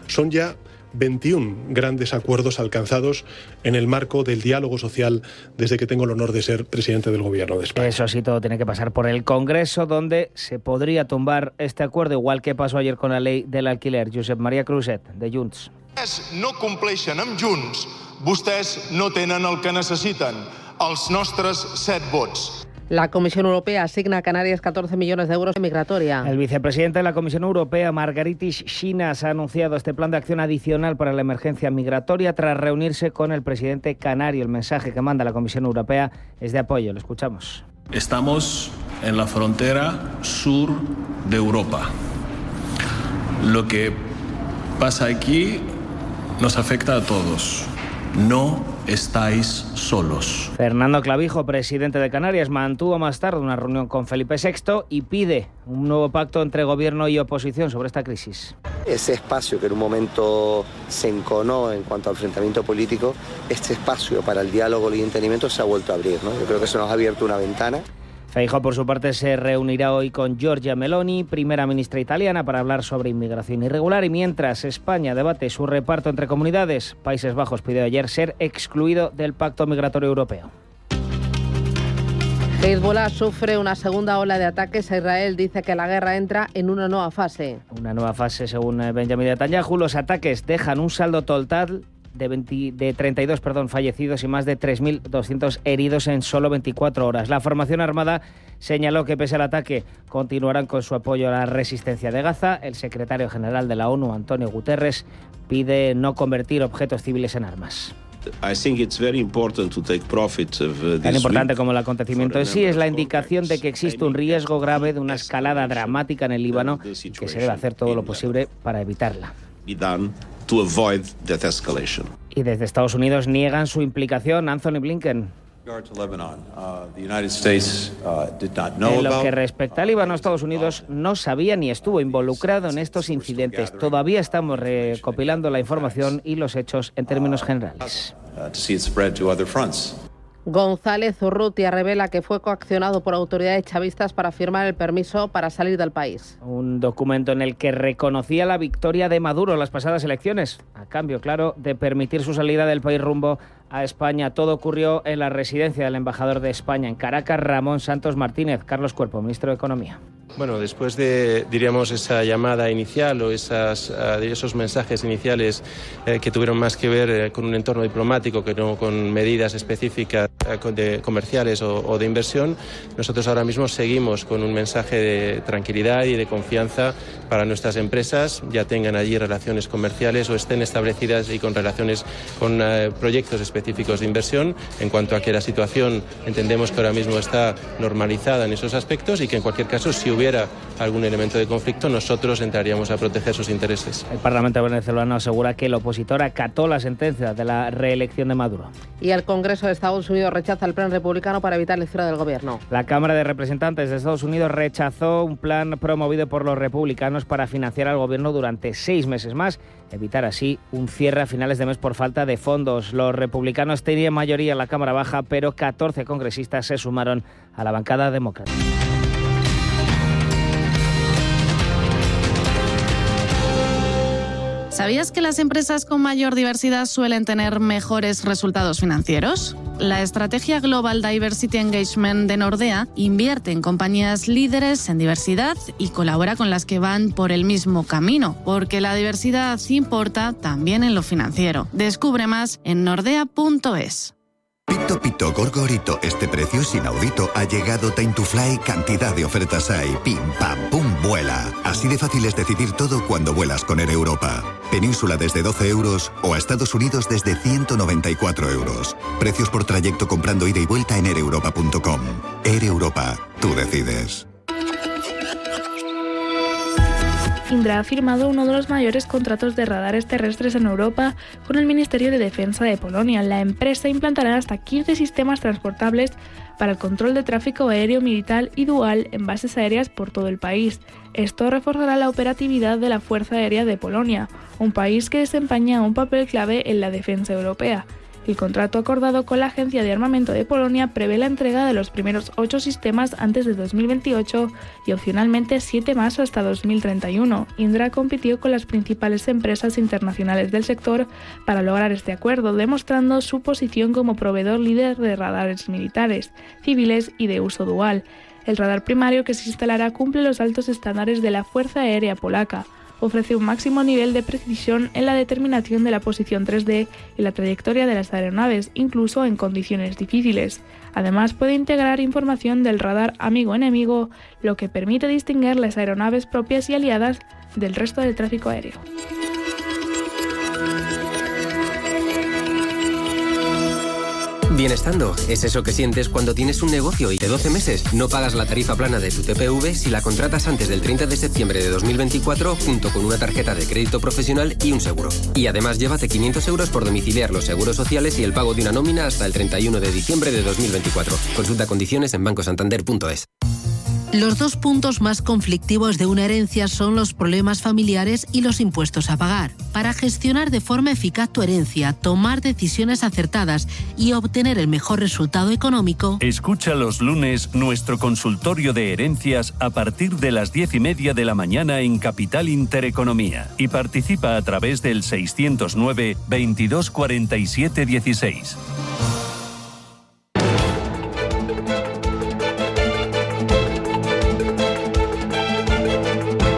son ya 21 grandes acuerdos alcanzados en el marco del diálogo social desde que tengo el honor de ser presidente del Gobierno de España. Eso sí, todo tiene que pasar por el Congreso, donde se podría tumbar este acuerdo, igual que pasó ayer con la ley del alquiler. Josep María Cruzet, de Junts. No compleixen amb Junts, vostès no tenen el que necessiten, els nostres 7 vots. La Comisión Europea asigna a Canarias 14 millones de euros en migratoria. El vicepresidente de la Comisión Europea, Margaritis Schinas, ha anunciado este plan de acción adicional para la emergencia migratoria tras reunirse con el presidente canario. El mensaje que manda la Comisión Europea es de apoyo. Lo escuchamos. Estamos en la frontera sur de Europa. Lo que pasa aquí nos afecta a todos. No estáis solos. Fernando Clavijo, presidente de Canarias, mantuvo más tarde una reunión con Felipe VI y pide un nuevo pacto entre gobierno y oposición sobre esta crisis. Ese espacio que en un momento se enconó en cuanto al enfrentamiento político, este espacio para el diálogo y el entendimiento se ha vuelto a abrir, ¿no? Yo creo que se nos ha abierto una ventana. Feijóo, por su parte, se reunirá hoy con Giorgia Meloni, primera ministra italiana, para hablar sobre inmigración irregular. Y mientras España debate su reparto entre comunidades, Países Bajos pidió ayer ser excluido del Pacto Migratorio Europeo. Hezbollah sufre una segunda ola de ataques a Israel. Dice que la guerra entra en una nueva fase. Una nueva fase, según Benjamin Netanyahu. Los ataques dejan un saldo total de 32 fallecidos y más de 3.200 heridos en solo 24 horas. La formación armada señaló que pese al ataque continuarán con su apoyo a la resistencia de Gaza. El secretario general de la ONU, Antonio Guterres, pide no convertir objetos civiles en armas. Tan importante como el acontecimiento en sí es la indicación de que existe un riesgo grave de una escalada dramática en el Líbano y que se debe hacer todo lo posible para evitarla. Y desde Estados Unidos niegan su implicación. Anthony Blinken. En lo que respecta al Líbano, Estados Unidos no sabía ni estuvo involucrado en estos incidentes. Todavía estamos recopilando la información y los hechos en términos generales. González Urrutia revela que fue coaccionado por autoridades chavistas para firmar el permiso para salir del país. Un documento en el que reconocía la victoria de Maduro en las pasadas elecciones, a cambio, claro, de permitir su salida del país rumbo a España. Todo ocurrió en la residencia del embajador de España en Caracas, Ramón Santos Martínez. Carlos Cuerpo, ministro de Economía. Bueno, después de, diríamos, esa llamada inicial o esos mensajes iniciales que tuvieron más que ver con un entorno diplomático que no con medidas específicas comerciales o de inversión, nosotros ahora mismo seguimos con un mensaje de tranquilidad y de confianza para nuestras empresas, ya tengan allí relaciones comerciales o estén establecidas y con relaciones con proyectos específicos de inversión, en cuanto a que la situación entendemos que ahora mismo está normalizada en esos aspectos y que en cualquier caso, si hubiera algún elemento de conflicto, nosotros entraríamos a proteger sus intereses. El Parlamento venezolano asegura que el opositor acató la sentencia de la reelección de Maduro. Y el Congreso de Estados Unidos rechaza el plan republicano para evitar el cierre del gobierno. La Cámara de Representantes de Estados Unidos rechazó un plan promovido por los republicanos para financiar al gobierno durante 6 meses más, evitar así un cierre a finales de mes por falta de fondos. Los republicanos tenían mayoría en la Cámara Baja, pero 14 congresistas se sumaron a la bancada demócrata. ¿Sabías que las empresas con mayor diversidad suelen tener mejores resultados financieros? La estrategia Global Diversity Engagement de Nordea invierte en compañías líderes en diversidad y colabora con las que van por el mismo camino, porque la diversidad importa también en lo financiero. Descubre más en nordea.es. Pito Pito Gorgorito, este precio es inaudito. Ha llegado Time to Fly, cantidad de ofertas hay. Pim pam pum, vuela. Así de fácil es decidir todo cuando vuelas con Air Europa. Península desde 12 euros o a Estados Unidos desde 194 euros. Precios por trayecto comprando ida y vuelta en aereuropa.com. Air Europa, tú decides. Indra ha firmado uno de los mayores contratos de radares terrestres en Europa con el Ministerio de Defensa de Polonia. La empresa implantará hasta 15 sistemas transportables para el control de tráfico aéreo militar y dual en bases aéreas por todo el país. Esto reforzará la operatividad de la Fuerza Aérea de Polonia, un país que desempeña un papel clave en la defensa europea. El contrato acordado con la Agencia de Armamento de Polonia prevé la entrega de los primeros 8 sistemas antes de 2028 y opcionalmente 7 más hasta 2031. Indra compitió con las principales empresas internacionales del sector para lograr este acuerdo, demostrando su posición como proveedor líder de radares militares, civiles y de uso dual. El radar primario que se instalará cumple los altos estándares de la Fuerza Aérea Polaca. Ofrece un máximo nivel de precisión en la determinación de la posición 3D y la trayectoria de las aeronaves, incluso en condiciones difíciles. Además, puede integrar información del radar amigo-enemigo, lo que permite distinguir las aeronaves propias y aliadas del resto del tráfico aéreo. Bienestando es eso que sientes cuando tienes un negocio y de 12 meses no pagas la tarifa plana de tu TPV si la contratas antes del 30 de septiembre de 2024 junto con una tarjeta de crédito profesional y un seguro. Y además llévate 500 euros por domiciliar los seguros sociales y el pago de una nómina hasta el 31 de diciembre de 2024. Consulta condiciones en bancosantander.es. Los 2 puntos más conflictivos de una herencia son los problemas familiares y los impuestos a pagar. Para gestionar de forma eficaz tu herencia, tomar decisiones acertadas y obtener el mejor resultado económico, escucha los lunes nuestro consultorio de herencias a partir de las 10:30 de la mañana en Capital Intereconomía y participa a través del 609 22 47 16.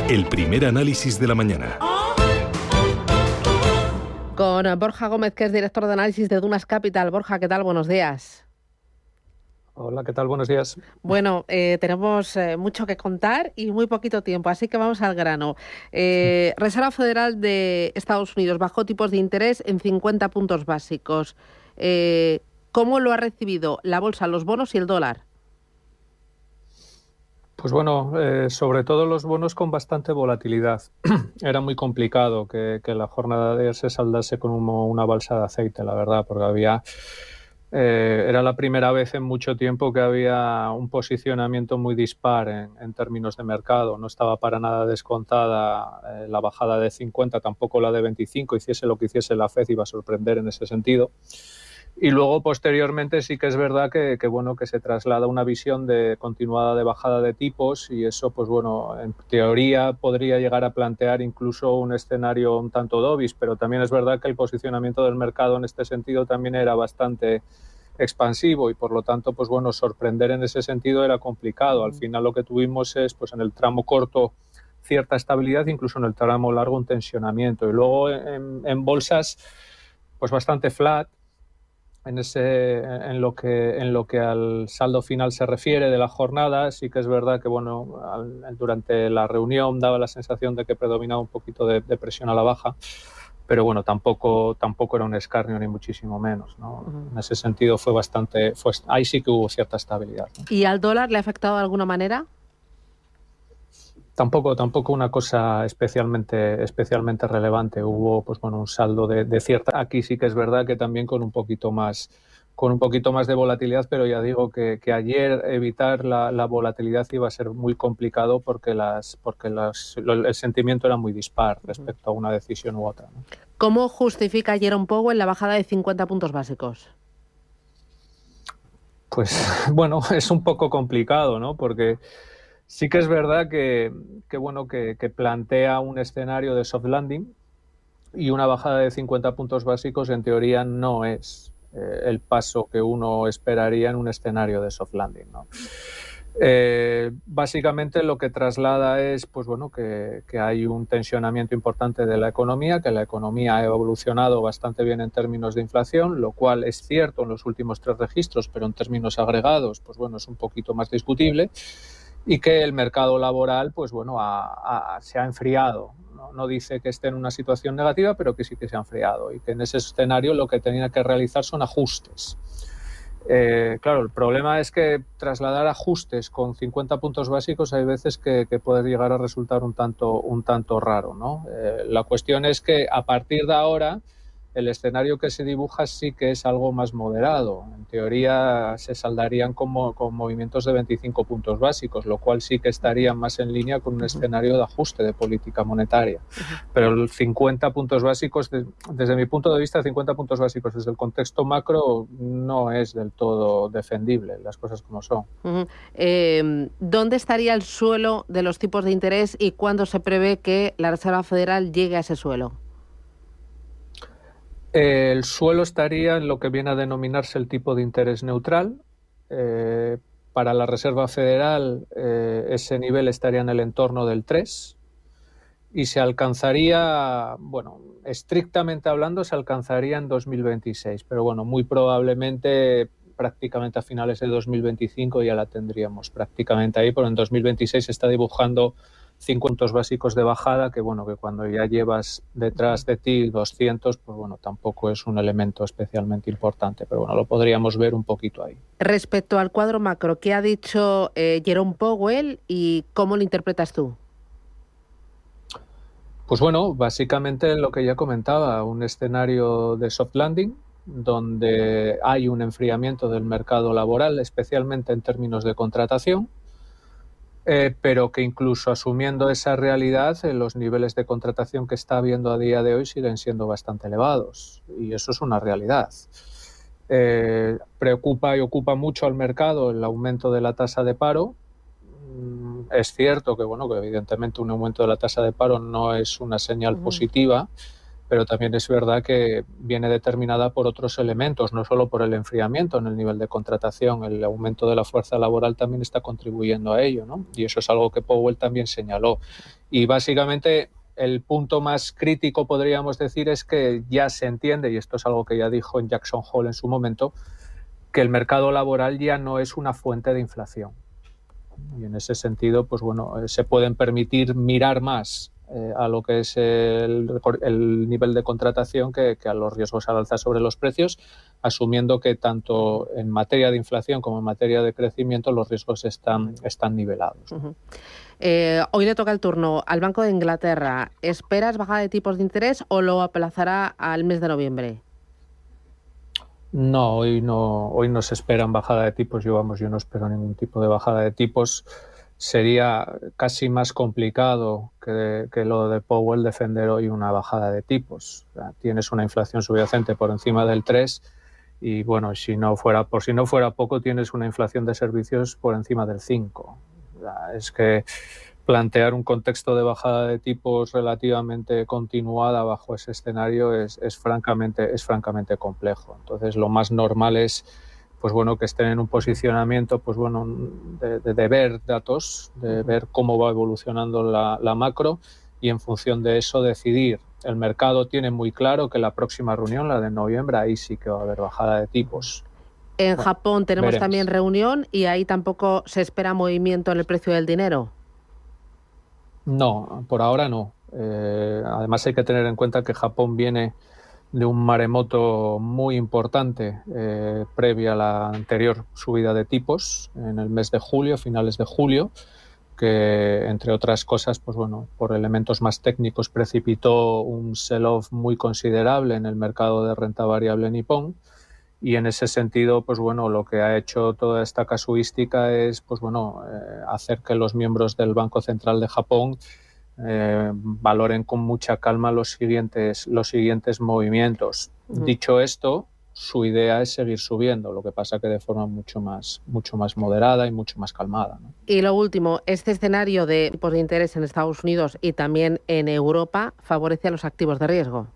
El primer análisis de la mañana. Con Borja Gómez, que es director de análisis de Dunas Capital. Borja, ¿qué tal? Buenos días. Hola, ¿qué tal? Buenos días. Bueno, tenemos mucho que contar y muy poquito tiempo, así que vamos al grano. Reserva Federal de Estados Unidos bajó tipos de interés en 50 puntos básicos. ¿Cómo lo ha recibido la bolsa, los bonos y el dólar? Pues bueno, sobre todo los bonos con bastante volatilidad. Era muy complicado que la jornada de ayer se saldase con una balsa de aceite, la verdad, porque era la primera vez en mucho tiempo que había un posicionamiento muy dispar en términos de mercado. No estaba para nada descontada la bajada de 50, tampoco la de 25. Hiciese lo que hiciese la FED, iba a sorprender en ese sentido. Y luego, posteriormente, sí que es verdad que se traslada una visión de continuada de bajada de tipos y eso, pues bueno, en teoría podría llegar a plantear incluso un escenario un tanto dovish, pero también es verdad que el posicionamiento del mercado en este sentido también era bastante expansivo y por lo tanto, pues bueno, sorprender en ese sentido era complicado. Al final lo que tuvimos es, pues en el tramo corto, cierta estabilidad, incluso en el tramo largo un tensionamiento. Y luego en bolsas, pues bastante flat. En lo que al saldo final se refiere de la jornada, sí que es verdad que bueno, durante la reunión daba la sensación de que predominaba un poquito de presión a la baja, pero bueno, tampoco era un escarnio ni muchísimo menos, ¿no? En ese sentido ahí sí que hubo cierta estabilidad, ¿no? ¿Y al dólar le ha afectado de alguna manera? Tampoco una cosa especialmente relevante. Hubo pues bueno, un saldo de cierta. Aquí sí que es verdad que también con un poquito más de volatilidad, pero ya digo que ayer evitar la volatilidad iba a ser muy complicado porque el sentimiento era muy dispar respecto a una decisión u otra, ¿no? ¿Cómo justifica Jerome Powell la bajada de 50 puntos básicos? Pues bueno, es un poco complicado, ¿no? Porque sí que es verdad que plantea un escenario de soft landing y una bajada de 50 puntos básicos en teoría no es el paso que uno esperaría en un escenario de soft landing, ¿no? Básicamente lo que traslada es pues bueno, que hay un tensionamiento importante de la economía, que la economía ha evolucionado bastante bien en términos de inflación, lo cual es cierto en los últimos 3 registros, pero en términos agregados pues bueno, es un poquito más discutible. Y que el mercado laboral pues bueno, se ha enfriado. No dice que esté en una situación negativa, pero que sí que se ha enfriado y que en ese escenario lo que tenía que realizar son ajustes. Claro, el problema es que trasladar ajustes con 50 puntos básicos hay veces que puede llegar a resultar un tanto raro, ¿no? La cuestión es que a partir de ahora el escenario que se dibuja sí que es algo más moderado. En teoría se saldarían con movimientos de 25 puntos básicos, lo cual sí que estaría más en línea con un escenario de ajuste de política monetaria. Pero el 50 puntos básicos, desde mi punto de vista, 50 puntos básicos desde el contexto macro no es del todo defendible, las cosas como son. ¿Dónde estaría el suelo de los tipos de interés y cuándo se prevé que la Reserva Federal llegue a ese suelo? El suelo estaría en lo que viene a denominarse el tipo de interés neutral. Para la Reserva Federal ese nivel estaría en el entorno del 3 y se alcanzaría, bueno, estrictamente hablando se alcanzaría en 2026, pero bueno, muy probablemente prácticamente a finales de 2025 ya la tendríamos prácticamente ahí, pero en 2026 se está dibujando 5 puntos básicos de bajada, que bueno, que cuando ya llevas detrás de ti 200, pues bueno, tampoco es un elemento especialmente importante, pero bueno, lo podríamos ver un poquito ahí. Respecto al cuadro macro, ¿qué ha dicho Jerome Powell y cómo lo interpretas tú? Pues bueno, básicamente lo que ya comentaba, un escenario de soft landing, donde hay un enfriamiento del mercado laboral, especialmente en términos de contratación, pero que incluso asumiendo esa realidad, los niveles de contratación que está habiendo a día de hoy siguen siendo bastante elevados, y eso es una realidad. Preocupa y ocupa mucho al mercado el aumento de la tasa de paro. Es cierto que, bueno, que evidentemente un aumento de la tasa de paro no es una señal positiva, pero también es verdad que viene determinada por otros elementos, no solo por el enfriamiento en el nivel de contratación. El aumento de la fuerza laboral también está contribuyendo a ello, ¿no? Y eso es algo que Powell también señaló. Y básicamente el punto más crítico, podríamos decir, es que ya se entiende, y esto es algo que ya dijo en Jackson Hole en su momento, que el mercado laboral ya no es una fuente de inflación. Y en ese sentido, pues bueno, se pueden permitir mirar más a lo que es el nivel de contratación que a los riesgos al alza sobre los precios, asumiendo que tanto en materia de inflación como en materia de crecimiento los riesgos están nivelados. Hoy le toca el turno al Banco de Inglaterra. ¿Esperas bajada de tipos de interés o lo aplazará al mes de noviembre? No, hoy no se esperan bajada de tipos. Yo no espero ningún tipo de bajada de tipos. Sería casi más complicado que lo de Powell defender hoy una bajada de tipos. O sea, tienes una inflación subyacente por encima del 3 y bueno, si no fuera poco, tienes una inflación de servicios por encima del 5. O sea, es que plantear un contexto de bajada de tipos relativamente continuada bajo ese escenario es francamente complejo. Entonces, lo más normal es, pues bueno, que estén en un posicionamiento, pues bueno, de ver datos, de ver cómo va evolucionando la macro y en función de eso decidir. El mercado tiene muy claro que la próxima reunión, la de noviembre, ahí sí que va a haber bajada de tipos. En Japón tenemos también reunión y ahí tampoco se espera movimiento en el precio del dinero. No, por ahora no. Además hay que tener en cuenta que Japón viene de un maremoto muy importante previa a la anterior subida de tipos en el mes de julio, finales de julio, que entre otras cosas, pues bueno, por elementos más técnicos precipitó un sell-off muy considerable en el mercado de renta variable nipón. Y en ese sentido, pues bueno, lo que ha hecho toda esta casuística es, pues bueno, hacer que los miembros del Banco Central de Japón valoren con mucha calma los siguientes movimientos. Dicho esto, su idea es seguir subiendo, lo que pasa que de forma mucho más moderada y mucho más calmada, ¿no? Y lo último, este escenario de tipos de interés en Estados Unidos y también en Europa favorece a los activos de riesgo.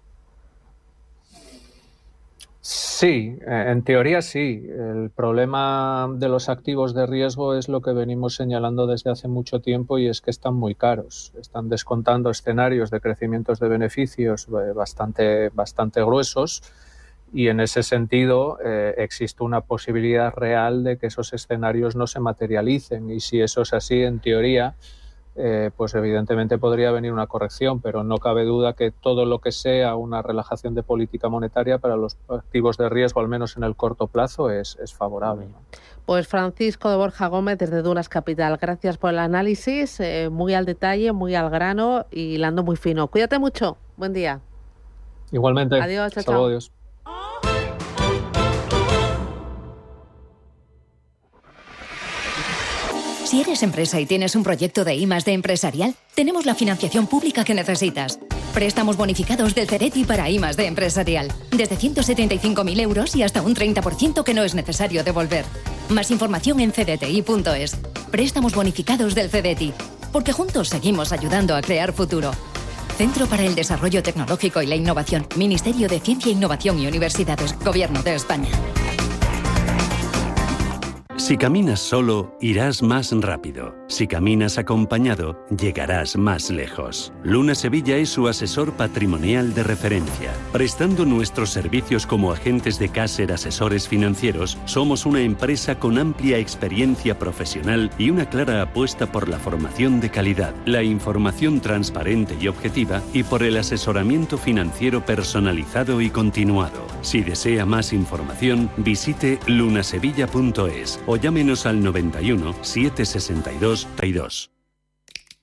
Sí, en teoría sí. El problema de los activos de riesgo es lo que venimos señalando desde hace mucho tiempo y es que están muy caros. Están descontando escenarios de crecimientos de beneficios bastante gruesos y en ese sentido existe una posibilidad real de que esos escenarios no se materialicen y si eso es así, en teoría, pues evidentemente podría venir una corrección, pero no cabe duda que todo lo que sea una relajación de política monetaria para los activos de riesgo, al menos en el corto plazo, es favorable, ¿no? Pues Francisco de Borja Gómez desde Dunas Capital, gracias por el análisis, muy al detalle, muy al grano y hilando muy fino. Cuídate mucho, buen día. Igualmente. Adiós, hasta luego, adiós. Si eres empresa y tienes un proyecto de I+D empresarial, tenemos la financiación pública que necesitas. Préstamos bonificados del Cereti para I+D empresarial. Desde 175.000 euros y hasta un 30% que no es necesario devolver. Más información en cdti.es. Préstamos bonificados del Cereti. Porque juntos seguimos ayudando a crear futuro. Centro para el Desarrollo Tecnológico y la Innovación. Ministerio de Ciencia, Innovación y Universidades. Gobierno de España. Si caminas solo, irás más rápido. Si caminas acompañado, llegarás más lejos. Luna Sevilla es su asesor patrimonial de referencia. Prestando nuestros servicios como agentes de Caser Asesores Financieros, somos una empresa con amplia experiencia profesional y una clara apuesta por la formación de calidad, la información transparente y objetiva y por el asesoramiento financiero personalizado y continuado. Si desea más información, visite lunasevilla.es o llámenos al 91 762 32.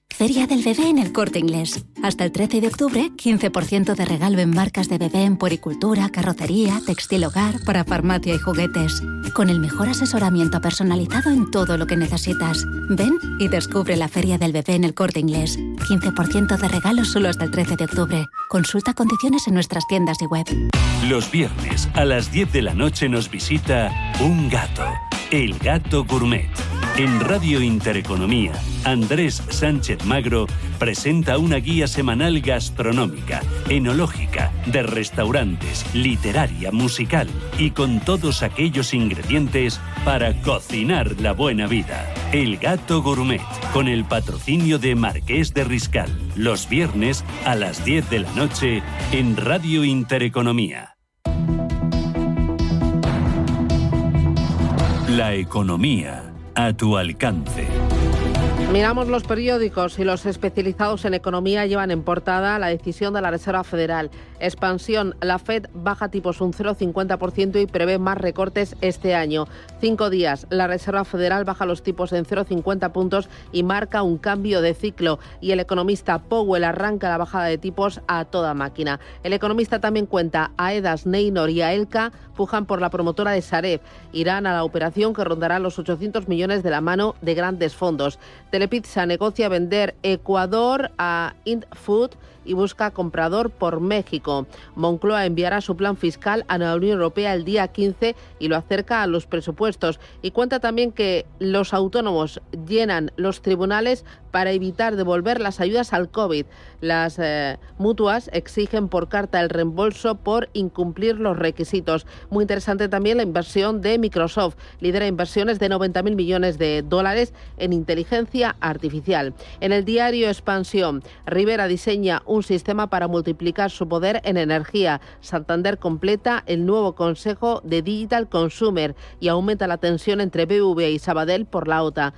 Feria del Bebé en El Corte Inglés. Hasta el 13 de octubre, 15% de regalo en marcas de bebé en puericultura, carrocería, textil hogar, para farmacia y juguetes. Con el mejor asesoramiento personalizado en todo lo que necesitas. Ven y descubre la Feria del Bebé en El Corte Inglés. 15% de regalo solo hasta el 13 de octubre. Consulta condiciones en nuestras tiendas y web. Los viernes a las 10 de la noche nos visita un gato, el Gato Gourmet. En Radio Intereconomía, Andrés Sánchez Magro presenta una guía semanal gastronómica, enológica, de restaurantes, literaria, musical y con todos aquellos ingredientes para cocinar la buena vida. El Gato Gourmet, con el patrocinio de Marqués de Riscal, los viernes a las 10 de la noche en Radio Intereconomía. La economía a tu alcance. Miramos los periódicos y los especializados en economía llevan en portada la decisión de la Reserva Federal. Expansión, la FED baja tipos un 0,50% y prevé más recortes este año. 5 días, la Reserva Federal baja los tipos en 0,50 puntos y marca un cambio de ciclo. Y el economista Powell arranca la bajada de tipos a toda máquina. El economista también cuenta a Aedas, Neynor y Aelca pujan por la promotora de Sareb. Irán a la operación que rondará los 800 millones de la mano de grandes fondos. Telepizza negocia vender Ecuador a Intfood y busca comprador por México. Moncloa enviará su plan fiscal a la Unión Europea el día 15 y lo acerca a los presupuestos. Y cuenta también que los autónomos llenan los tribunales para evitar devolver las ayudas al COVID. Las mutuas exigen por carta el reembolso por incumplir los requisitos. Muy interesante también la inversión de Microsoft. Lidera inversiones de 90.000 millones de dólares en inteligencia artificial. En el diario Expansión, Rivera diseña un sistema para multiplicar su poder en energía. Santander completa el nuevo Consejo de Digital Consumer y aumenta la tensión entre BBVA y Sabadell por la OPA.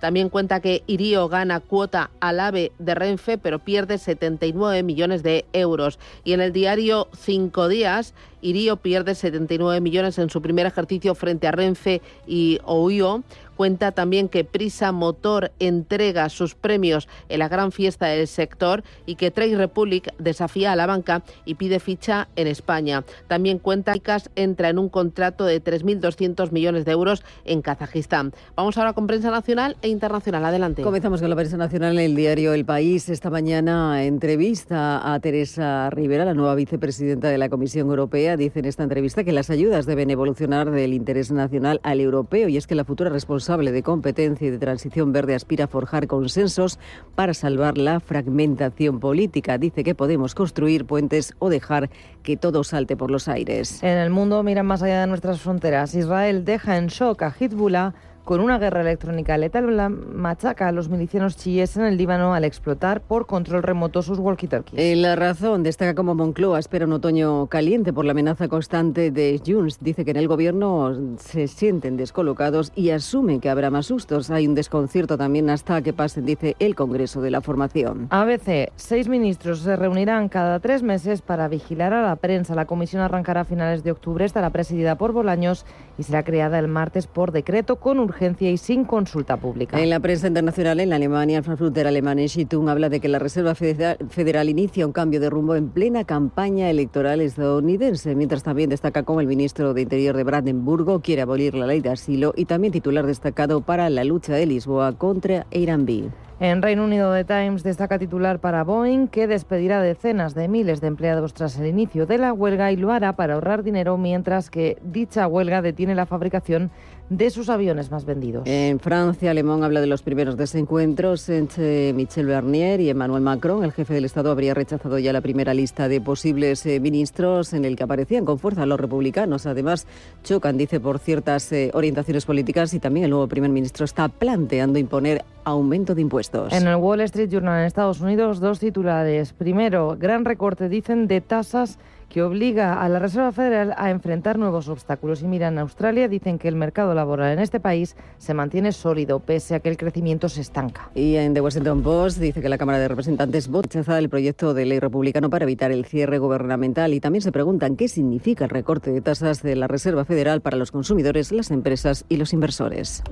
También cuenta que Irío gana cuota al AVE de Renfe, pero pierde 79 millones de euros. Y en el diario 5 días, Irío pierde 79 millones en su primer ejercicio frente a Renfe y OIO. Cuenta también que Prisa Motor entrega sus premios en la gran fiesta del sector y que Trade Republic desafía a la banca y pide ficha en España. También cuenta que entra en un contrato de 3.200 millones de euros en Kazajistán. Vamos ahora con prensa nacional e internacional. Adelante. Comenzamos con la prensa nacional. El diario El País esta mañana entrevista a Teresa Rivera, la nueva vicepresidenta de la Comisión Europea. Dice en esta entrevista que las ayudas deben evolucionar del interés nacional al europeo y es que la futura responsable de competencia y de transición verde aspira a forjar consensos para salvar la fragmentación política. Dice que podemos construir puentes o dejar que todo salte por los aires. En el mundo miran más allá de nuestras fronteras. Israel deja en shock a Hezbollah con una guerra electrónica letal. Machaca a los milicianos chiíes en el Líbano al explotar por control remoto sus walkie-talkies. La Razón destaca como Moncloa espera un otoño caliente por la amenaza constante de Junts. Dice que en el gobierno se sienten descolocados y asumen que habrá más sustos. Hay un desconcierto también hasta que pasen, dice, el Congreso de la Formación. ABC, 6 ministros se reunirán cada 3 meses para vigilar a la prensa. La comisión arrancará a finales de octubre, estará presidida por Bolaños y será creada el martes por decreto con urgencia y sin consulta pública. En la prensa internacional, en Alemania, el Frankfurter alemán Zeitung habla de que la Reserva Federal inicia un cambio de rumbo en plena campaña electoral estadounidense, mientras también destaca como el ministro de Interior de Brandenburgo quiere abolir la ley de asilo y también titular destacado para la lucha de Lisboa contra Airbnb. En Reino Unido, The Times destaca titular para Boeing, que despedirá decenas de miles de empleados tras el inicio de la huelga y lo hará para ahorrar dinero, mientras que dicha huelga detiene la fabricación de sus aviones más vendidos. En Francia, Le Monde habla de los primeros desencuentros entre Michel Barnier y Emmanuel Macron. El jefe del Estado habría rechazado ya la primera lista de posibles ministros en el que aparecían con fuerza los republicanos. Además, chocan, dice, por ciertas orientaciones políticas, y también el nuevo primer ministro está planteando imponer aumento de impuestos. En el Wall Street Journal en Estados Unidos, 2 titulares. Primero, gran recorte, dicen, de tasas que obliga a la Reserva Federal a enfrentar nuevos obstáculos. Y mira, en Australia dicen que el mercado laboral en este país se mantiene sólido, pese a que el crecimiento se estanca. Y en The Washington Post dice que la Cámara de Representantes rechaza el proyecto de ley republicano para evitar el cierre gubernamental, y también se preguntan qué significa el recorte de tasas de la Reserva Federal para los consumidores, las empresas y los inversores.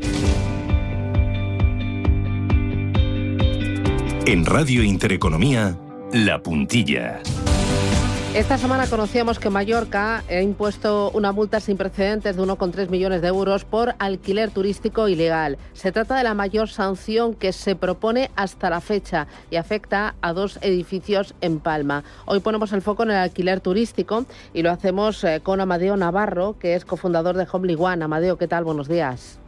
En Radio Intereconomía, La Puntilla. Esta semana conocíamos que Mallorca ha impuesto una multa sin precedentes de 1,3 millones de euros por alquiler turístico ilegal. Se trata de la mayor sanción que se propone hasta la fecha y afecta a 2 edificios en Palma. Hoy ponemos el foco en el alquiler turístico y lo hacemos con Amadeo Navarro, que es cofundador de Homely One. Amadeo, ¿qué tal? Buenos días.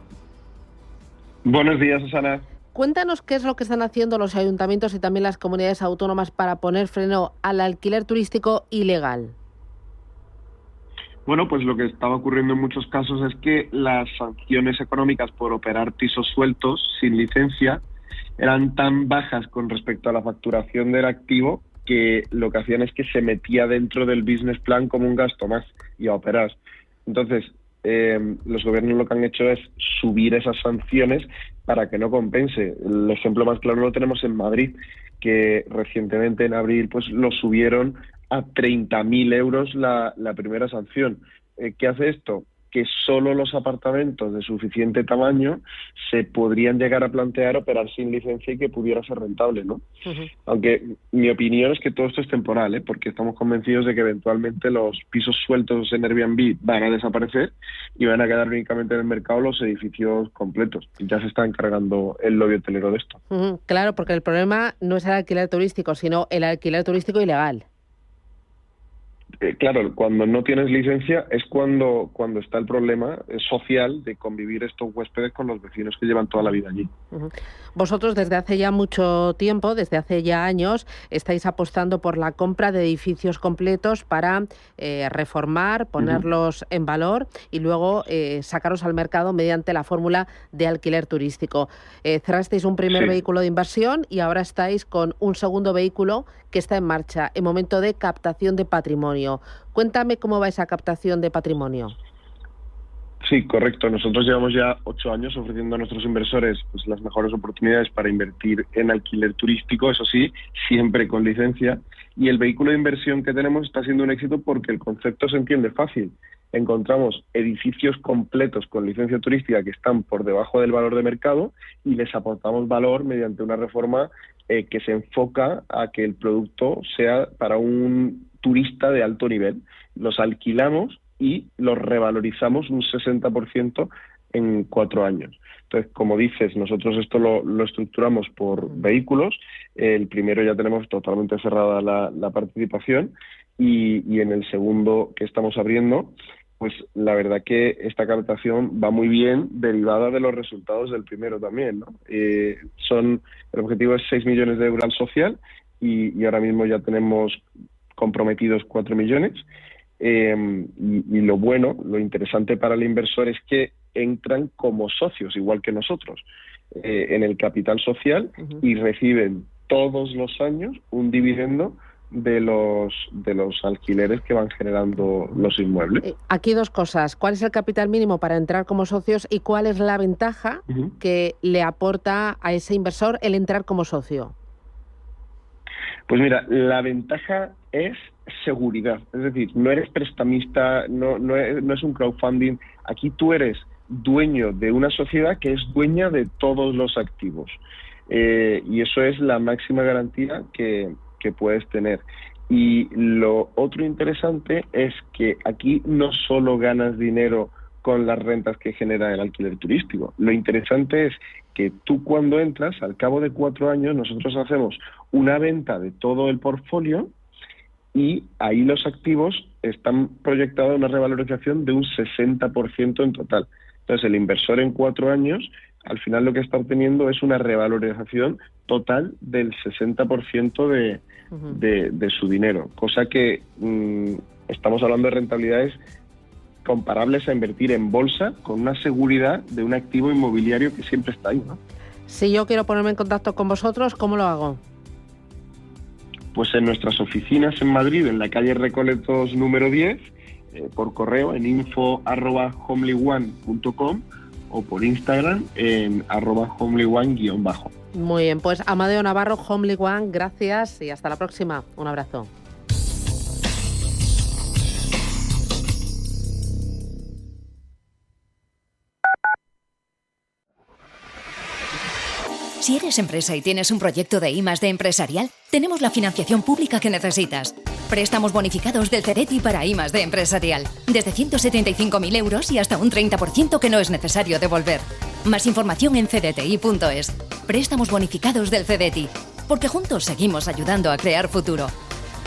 Buenos días, Susana. Cuéntanos qué es lo que están haciendo los ayuntamientos y también las comunidades autónomas para poner freno al alquiler turístico ilegal. Bueno, pues lo que estaba ocurriendo en muchos casos es que las sanciones económicas por operar pisos sueltos sin licencia eran tan bajas con respecto a la facturación del activo que lo que hacían es que se metía dentro del business plan como un gasto más y a operar. Entonces, los gobiernos lo que han hecho es subir esas sanciones para que no compense. El ejemplo más claro lo tenemos en Madrid, que recientemente en abril pues lo subieron a 30.000 euros la primera sanción. ¿Qué hace esto? Que solo los apartamentos de suficiente tamaño se podrían llegar a plantear operar sin licencia y que pudiera ser rentable, ¿no? Uh-huh. Aunque mi opinión es que todo esto es temporal, porque estamos convencidos de que eventualmente los pisos sueltos en Airbnb van a desaparecer y van a quedar únicamente en el mercado los edificios completos. Ya se está encargando el lobby hotelero de esto. Uh-huh. Claro, porque el problema no es el alquiler turístico, sino el alquiler turístico ilegal. Claro, cuando no tienes licencia es cuando está el problema social de convivir estos huéspedes con los vecinos que llevan toda la vida allí. Uh-huh. Vosotros desde hace ya mucho tiempo, desde hace ya años, estáis apostando por la compra de edificios completos para reformar, ponerlos uh-huh. en valor y luego sacarlos al mercado mediante la fórmula de alquiler turístico. Cerrasteis un primer vehículo de inversión y ahora estáis con un segundo vehículo que está en marcha en momento de captación de patrimonio. Cuéntame cómo va esa captación de patrimonio. Sí, correcto. Nosotros llevamos ya 8 años ofreciendo a nuestros inversores pues, las mejores oportunidades para invertir en alquiler turístico, eso sí, siempre con licencia. Y el vehículo de inversión que tenemos está siendo un éxito porque el concepto se entiende fácil. Encontramos edificios completos con licencia turística que están por debajo del valor de mercado y les aportamos valor mediante una reforma que se enfoca a que el producto sea para un turista de alto nivel. Los alquilamos y los revalorizamos un 60% en 4 años. Entonces, como dices, nosotros esto lo estructuramos por vehículos. El primero ya tenemos totalmente cerrada la participación y en el segundo que estamos abriendo, pues la verdad que esta captación va muy bien derivada de los resultados del primero también, ¿no? El objetivo es 6 millones de euros al social y ahora mismo ya tenemos comprometidos 4 millones. Y lo interesante para el inversor es que entran como socios, igual que nosotros, en el capital social uh-huh. y reciben todos los años un dividendo de los alquileres que van generando los inmuebles. Aquí 2 cosas. ¿Cuál es el capital mínimo para entrar como socios y cuál es la ventaja uh-huh. que le aporta a ese inversor el entrar como socio? Pues mira, la ventaja es seguridad. Es decir, no eres prestamista, no es un crowdfunding. Aquí tú eres dueño de una sociedad que es dueña de todos los activos. Y eso es la máxima garantía que puedes tener. Y lo otro interesante es que aquí no solo ganas dinero con las rentas que genera el alquiler turístico. Lo interesante es que tú cuando entras, al cabo de 4 años, nosotros hacemos una venta de todo el portfolio y ahí los activos están proyectados a una revalorización de un 60% en total. Entonces, el inversor en 4 años, al final lo que está obteniendo es una revalorización total del 60% de su dinero, cosa que estamos hablando de rentabilidades comparables a invertir en bolsa con una seguridad de un activo inmobiliario que siempre está ahí, ¿no? Si yo quiero ponerme en contacto con vosotros, ¿cómo lo hago? Pues en nuestras oficinas en Madrid, en la calle Recoletos número 10, por correo en info@homelyone.com o por Instagram en @homelyone_. Muy bien, pues Amadeo Navarro, Homely One, gracias y hasta la próxima. Un abrazo. Si eres empresa y tienes un proyecto de I+D empresarial, tenemos la financiación pública que necesitas. Préstamos bonificados del CEDETI para I+D empresarial. Desde 175.000 euros y hasta un 30% que no es necesario devolver. Más información en cdti.es. Préstamos bonificados del CEDETI. Porque juntos seguimos ayudando a crear futuro.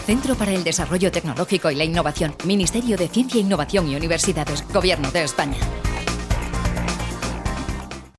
Centro para el Desarrollo Tecnológico y la Innovación. Ministerio de Ciencia, Innovación y Universidades. Gobierno de España.